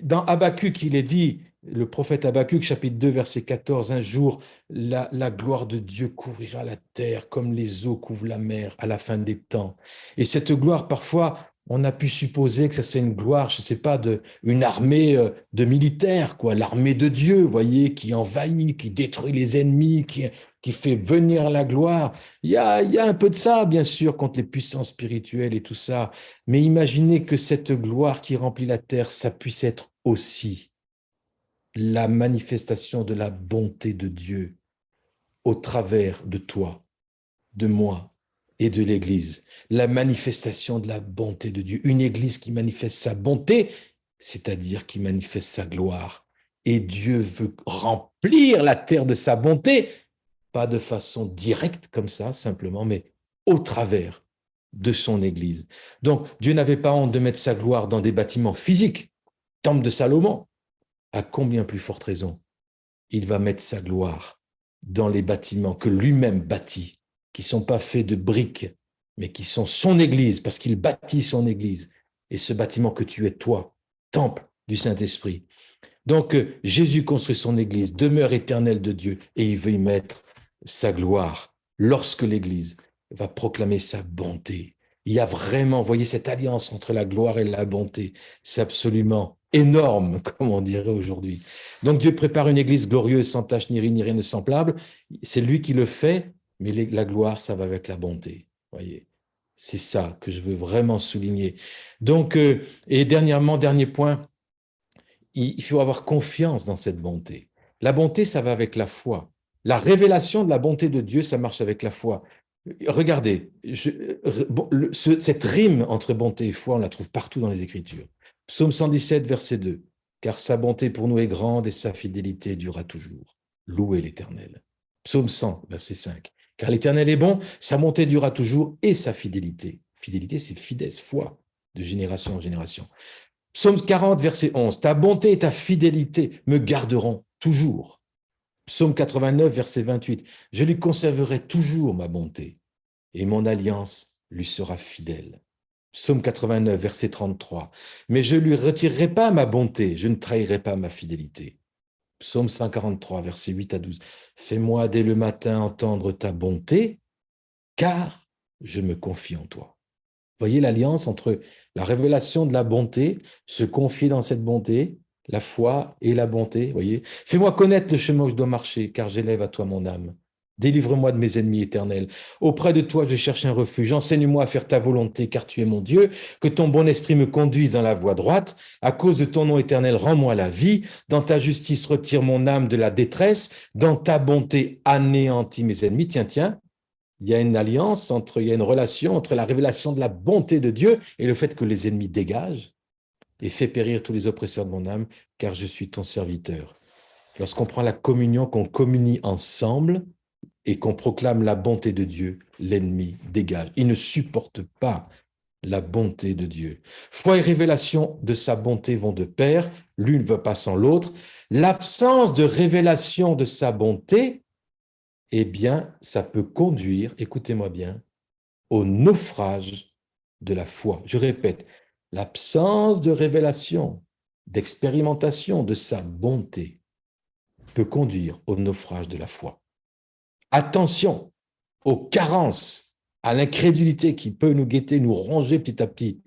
dans Habakkuk, il est dit, le prophète Habakkuk, chapitre 2, verset 14, un jour, la gloire de Dieu couvrira la terre comme les eaux couvrent la mer à la fin des temps. Et cette gloire, parfois, on a pu supposer que ça c'est une gloire, je ne sais pas, une armée de militaires, quoi, l'armée de Dieu, vous voyez, qui envahit, qui détruit les ennemis, qui fait venir la gloire. Il y a un peu de ça, bien sûr, contre les puissances spirituelles et tout ça. Mais imaginez que cette gloire qui remplit la terre, ça puisse être aussi la manifestation de la bonté de Dieu au travers de toi, de moi et de l'Église. La manifestation de la bonté de Dieu. Une Église qui manifeste sa bonté, c'est-à-dire qui manifeste sa gloire. Et Dieu veut remplir la terre de sa bonté, pas de façon directe comme ça, simplement, mais au travers de son Église. Donc, Dieu n'avait pas honte de mettre sa gloire dans des bâtiments physiques. Temple de Salomon, à combien plus forte raison, il va mettre sa gloire dans les bâtiments que lui-même bâtit, qui ne sont pas faits de briques, mais qui sont son Église, parce qu'il bâtit son Église. Et ce bâtiment que tu es, toi, temple du Saint-Esprit. Donc, Jésus construit son Église, demeure éternelle de Dieu, et il veut y mettre sa gloire lorsque l'Église va proclamer sa bonté. Il y a vraiment, vous voyez, cette alliance entre la gloire et la bonté. C'est absolument énorme, comme on dirait aujourd'hui. Donc Dieu prépare une Église glorieuse, sans tache, ni ride, ni rien de semblable. C'est lui qui le fait, mais la gloire, ça va avec la bonté. Voyez, c'est ça que je veux vraiment souligner. Donc, et dernièrement, dernier point, il faut avoir confiance dans cette bonté. La bonté, ça va avec la foi. La révélation de la bonté de Dieu, ça marche avec la foi. Regardez, cette rime entre bonté et foi, on la trouve partout dans les Écritures. Psaume 117, verset 2. Car sa bonté pour nous est grande et sa fidélité durera toujours. Louez l'Éternel. Psaume 100, verset 5. Car l'Éternel est bon, sa bonté durera toujours et sa fidélité. Fidélité, c'est fides, foi, de génération en génération. Psaume 40, verset 11. Ta bonté et ta fidélité me garderont toujours. Psaume 89, verset 28. Je lui conserverai toujours ma bonté et mon alliance lui sera fidèle. Psaume 89, verset 33. Mais je ne lui retirerai pas ma bonté, je ne trahirai pas ma fidélité. Psaume 143, verset 8 à 12. Fais-moi dès le matin entendre ta bonté, car je me confie en toi. Voyez l'alliance entre la révélation de la bonté, se confier dans cette bonté, la foi et la bonté, voyez. Fais-moi connaître le chemin où je dois marcher, car j'élève à toi mon âme. Délivre-moi de mes ennemis éternels. Auprès de toi, je cherche un refuge. Enseigne-moi à faire ta volonté, car tu es mon Dieu. Que ton bon esprit me conduise dans la voie droite. À cause de ton nom éternel, rends-moi la vie. Dans ta justice, retire mon âme de la détresse. Dans ta bonté, anéantis mes ennemis. Tiens, tiens, il y a une alliance il y a une relation entre la révélation de la bonté de Dieu et le fait que les ennemis dégagent et fais périr tous les oppresseurs de mon âme, car je suis ton serviteur. Lorsqu'on prend la communion, qu'on communie ensemble et qu'on proclame la bonté de Dieu, l'ennemi dégage. Il ne supporte pas la bonté de Dieu. Foi et révélation de sa bonté vont de pair, l'une ne va pas sans l'autre. L'absence de révélation de sa bonté, eh bien, ça peut conduire, écoutez-moi bien, au naufrage de la foi. Je répète, l'absence de révélation, d'expérimentation de sa bonté peut conduire au naufrage de la foi. Attention aux carences, à l'incrédulité qui peut nous guetter, nous ronger petit à petit.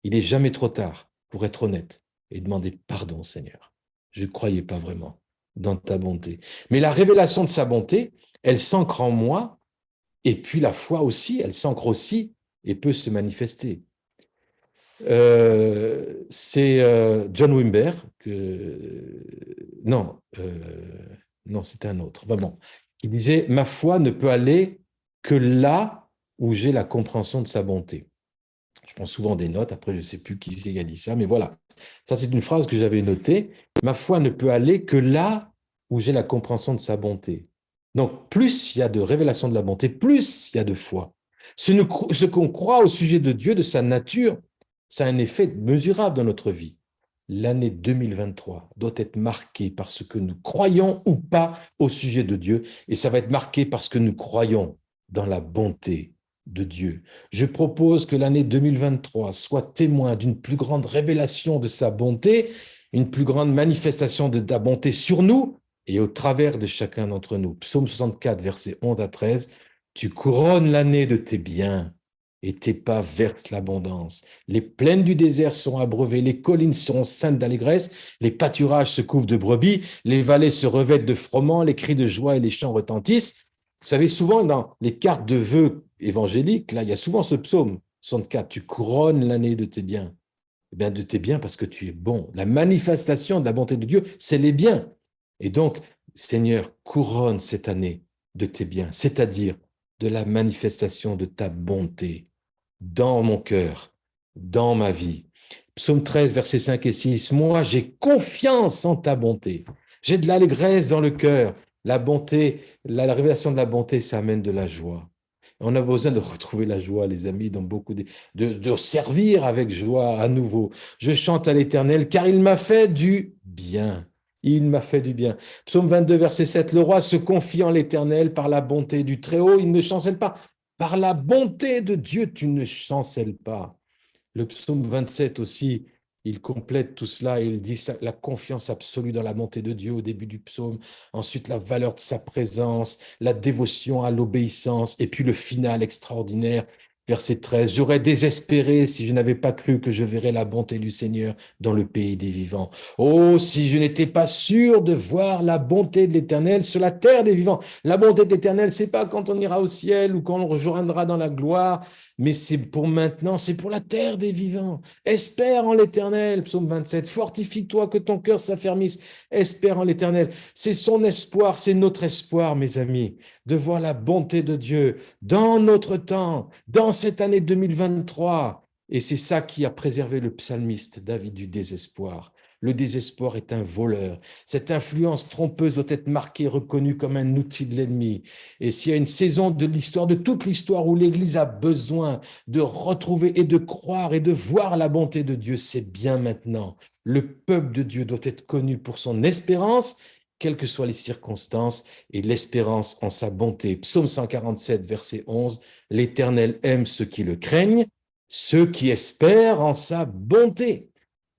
Il n'est jamais trop tard pour être honnête et demander pardon, Seigneur. Je ne croyais pas vraiment dans ta bonté. Mais la révélation de sa bonté, elle s'ancre en moi, et puis la foi aussi, elle s'ancre aussi et peut se manifester. C'est John Wimber, non, non, c'était un autre, bon, qui disait « Ma foi ne peut aller que là où j'ai la compréhension de sa bonté ». Je prends souvent des notes, après je ne sais plus qui a dit ça, mais voilà. Ça, c'est une phrase que j'avais notée. « Ma foi ne peut aller que là où j'ai la compréhension de sa bonté ». Donc, plus il y a de révélation de la bonté, plus il y a de foi. Ce qu'on croit au sujet de Dieu, de sa nature, ça a un effet mesurable dans notre vie. L'année 2023 doit être marquée par ce que nous croyons ou pas au sujet de Dieu, et ça va être marqué parce que nous croyons dans la bonté de Dieu. Je propose que l'année 2023 soit témoin d'une plus grande révélation de sa bonté, une plus grande manifestation de ta bonté sur nous et au travers de chacun d'entre nous. Psaume 64, versets 11 à 13, tu couronnes l'année de tes biens et tes pas vertent l'abondance. Les plaines du désert seront abreuvées, les collines seront ceintes d'allégresse, les pâturages se couvrent de brebis, les vallées se revêtent de froment, les cris de joie et les chants retentissent. Vous savez, souvent dans les cartes de vœux évangéliques, là, il y a souvent ce psaume 64, tu couronnes l'année de tes biens. Eh bien, de tes biens parce que tu es bon. La manifestation de la bonté de Dieu, c'est les biens. Et donc, Seigneur, couronne cette année de tes biens, c'est-à-dire de la manifestation de ta bonté dans mon cœur, dans ma vie. Psaume 13, versets 5 et 6. Moi, j'ai confiance en ta bonté. J'ai de l'allégresse dans le cœur. La bonté, la révélation de la bonté, ça amène de la joie. On a besoin de retrouver la joie, les amis, dans beaucoup de servir avec joie à nouveau. Je chante à l'Éternel, car il m'a fait du bien. Il m'a fait du bien. Psaume 22, verset 7. Le roi se confie en l'Éternel par la bonté du Très-Haut. Il ne chancelle pas. Par la bonté de Dieu, tu ne chancelles pas. Le psaume 27 aussi, il complète tout cela et il dit la confiance absolue dans la bonté de Dieu au début du psaume, ensuite la valeur de sa présence, la dévotion à l'obéissance, et puis le final extraordinaire, verset 13. J'aurais désespéré si je n'avais pas cru que je verrais la bonté du Seigneur dans le pays des vivants. Oh, si je n'étais pas sûr de voir la bonté de l'Éternel sur la terre des vivants. La bonté de l'Éternel, c'est pas quand on ira au ciel ou quand on rejoindra dans la gloire, mais c'est pour maintenant, c'est pour la terre des vivants. Espère en l'Éternel, psaume 27. Fortifie-toi, que ton cœur s'affermisse. Espère en l'Éternel. C'est son espoir, c'est notre espoir, mes amis, de voir la bonté de Dieu dans notre temps, dans cette année 2023. Et c'est ça qui a préservé le psalmiste David du désespoir. Le désespoir est un voleur. Cette influence trompeuse doit être marquée, reconnue comme un outil de l'ennemi. Et s'il y a une saison de l'histoire, de toute l'histoire, où l'Église a besoin de retrouver et de croire et de voir la bonté de Dieu, c'est bien maintenant. Le peuple de Dieu doit être connu pour son espérance, quelles que soient les circonstances, et l'espérance en sa bonté. Psaume 147, verset 11, « L'Éternel aime ceux qui le craignent, ceux qui espèrent en sa bonté. »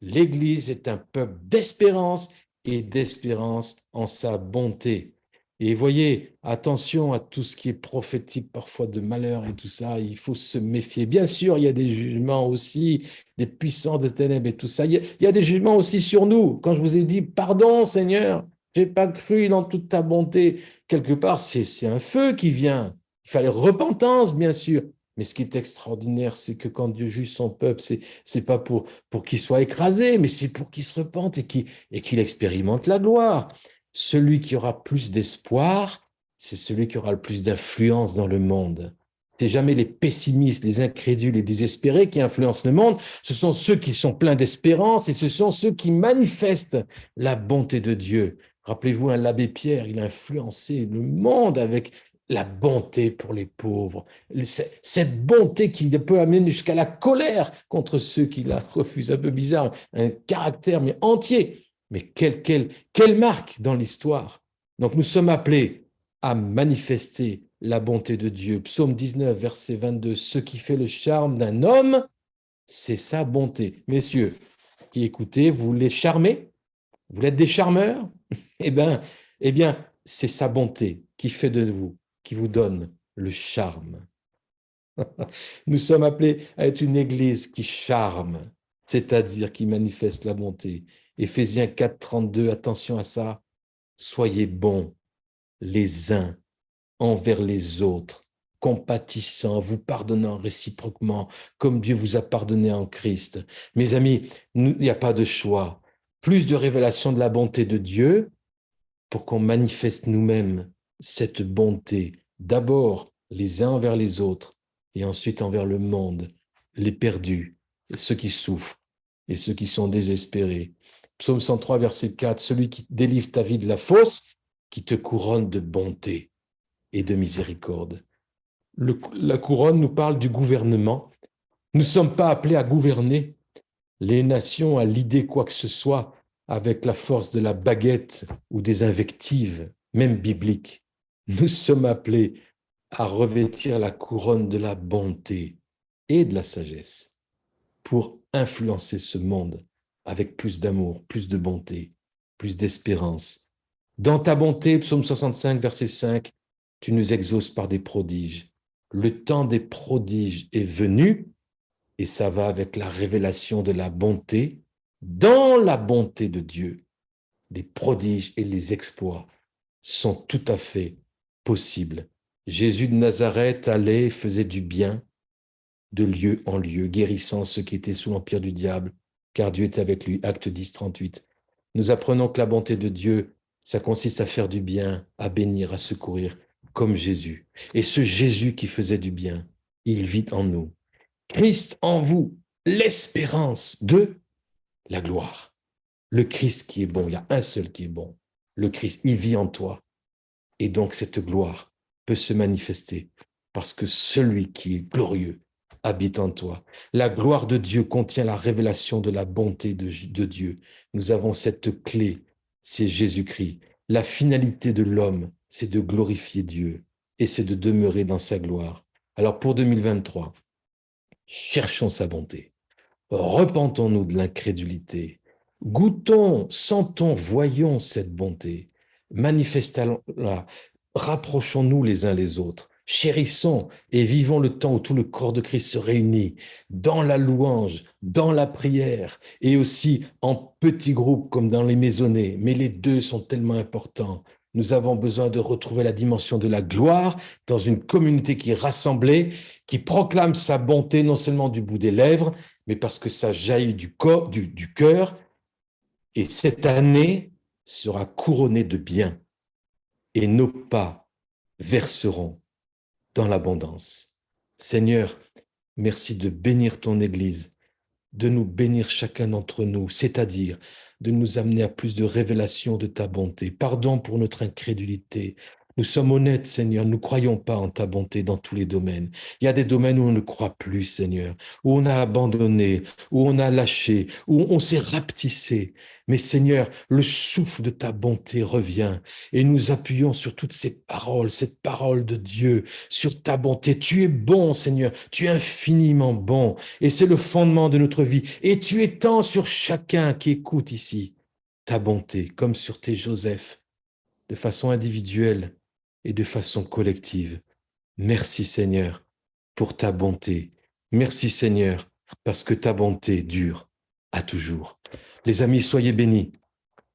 L'Église est un peuple d'espérance et d'espérance en sa bonté. Et voyez, attention à tout ce qui est prophétique, parfois de malheur et tout ça, il faut se méfier. Bien sûr, il y a des jugements aussi, des puissances de ténèbres et tout ça. Il y a des jugements aussi sur nous. Quand je vous ai dit, pardon Seigneur, je n'ai pas cru dans toute ta bonté, quelque part, c'est un feu qui vient. Il fallait repentance, bien sûr. Mais ce qui est extraordinaire, c'est que quand Dieu juge son peuple, c'est pas pour qu'il soit écrasé, mais c'est pour qu'il se repente et qu'il expérimente la gloire. Celui qui aura plus d'espoir, c'est celui qui aura le plus d'influence dans le monde. C'est jamais les pessimistes, les incrédules, les désespérés qui influencent le monde. Ce sont ceux qui sont pleins d'espérance et ce sont ceux qui manifestent la bonté de Dieu. Rappelez-vous, l'abbé Pierre, il a influencé le monde avec la bonté pour les pauvres. Cette bonté qui peut amener jusqu'à la colère contre ceux qui la refusent. Un peu bizarre, un caractère mais entier. Mais quelle marque dans l'histoire. Donc nous sommes appelés à manifester la bonté de Dieu. Psaume 19, verset 22, ce qui fait le charme d'un homme, c'est sa bonté. Messieurs, qui écoutez, vous les charmez? Vous êtes des charmeurs? Eh bien, c'est sa bonté qui fait de vous, qui vous donne le charme. Nous sommes appelés à être une église qui charme, c'est-à-dire qui manifeste la bonté. Éphésiens 4, 32, attention à ça. Soyez bons les uns envers les autres, compatissants, vous pardonnant réciproquement, comme Dieu vous a pardonné en Christ. Mes amis, il n'y a pas de choix. Plus de révélation de la bonté de Dieu pour qu'on manifeste nous-mêmes cette bonté, d'abord les uns envers les autres et ensuite envers le monde, les perdus, ceux qui souffrent et ceux qui sont désespérés. Psaume 103, verset 4, celui qui délivre ta vie de la fosse, qui te couronne de bonté et de miséricorde. La couronne nous parle du gouvernement. Nous ne sommes pas appelés à gouverner les nations, à l'idée quoi que ce soit, avec la force de la baguette ou des invectives, même bibliques. Nous sommes appelés à revêtir la couronne de la bonté et de la sagesse pour influencer ce monde avec plus d'amour, plus de bonté, plus d'espérance. Dans ta bonté, psaume 65, verset 5, tu nous exauces par des prodiges. Le temps des prodiges est venu et ça va avec la révélation de la bonté dans la bonté de Dieu. Les prodiges et les exploits sont tout à fait possibles. Jésus de Nazareth allait et faisait du bien de lieu en lieu, guérissant ceux qui étaient sous l'empire du diable, car Dieu était avec lui. Acte 10, 38. Nous apprenons que la bonté de Dieu, ça consiste à faire du bien, à bénir, à secourir, comme Jésus. Et ce Jésus qui faisait du bien, il vit en nous. Christ en vous, l'espérance de la gloire. Le Christ qui est bon, il y a un seul qui est bon. Le Christ, il vit en toi. Et donc cette gloire peut se manifester parce que celui qui est glorieux habite en toi. La gloire de Dieu contient la révélation de la bonté de Dieu. Nous avons cette clé, c'est Jésus-Christ. La finalité de l'homme, c'est de glorifier Dieu et c'est de demeurer dans sa gloire. Alors pour 2023, cherchons sa bonté. Repentons-nous de l'incrédulité. Goûtons, sentons, voyons cette bonté. Manifestons-la. Rapprochons-nous les uns les autres. Chérissons et vivons le temps où tout le corps de Christ se réunit dans la louange, dans la prière et aussi en petits groupes comme dans les maisonnées. Mais les deux sont tellement importants. Nous avons besoin de retrouver la dimension de la gloire dans une communauté qui est rassemblée, qui proclame sa bonté non seulement du bout des lèvres, mais parce que ça jaillit du cœur. Et cette année sera couronnée de bien et nos pas verseront dans l'abondance. Seigneur, merci de bénir ton Église, de nous bénir chacun d'entre nous, c'est-à-dire de nous amener à plus de révélation de ta bonté. Pardon pour notre incrédulité. Nous sommes honnêtes, Seigneur, nous ne croyons pas en ta bonté dans tous les domaines. Il y a des domaines où on ne croit plus, Seigneur, où on a abandonné, où on a lâché, où on s'est rapetissé. Mais Seigneur, le souffle de ta bonté revient et nous appuyons sur toutes ces paroles, cette parole de Dieu, sur ta bonté. Tu es bon, Seigneur, tu es infiniment bon et c'est le fondement de notre vie. Et tu étends sur chacun qui écoute ici ta bonté, comme sur tes Joseph, de façon individuelle et de façon collective. Merci Seigneur pour ta bonté. Merci Seigneur parce que ta bonté dure à toujours. Les amis, soyez bénis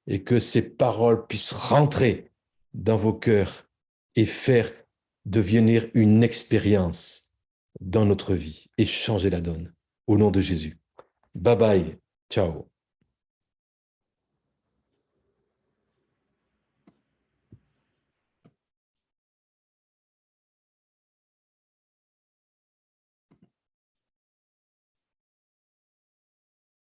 et que ces paroles puissent rentrer dans vos cœurs et faire devenir une expérience dans notre vie et changer la donne. Au nom de Jésus. Bye bye. Ciao.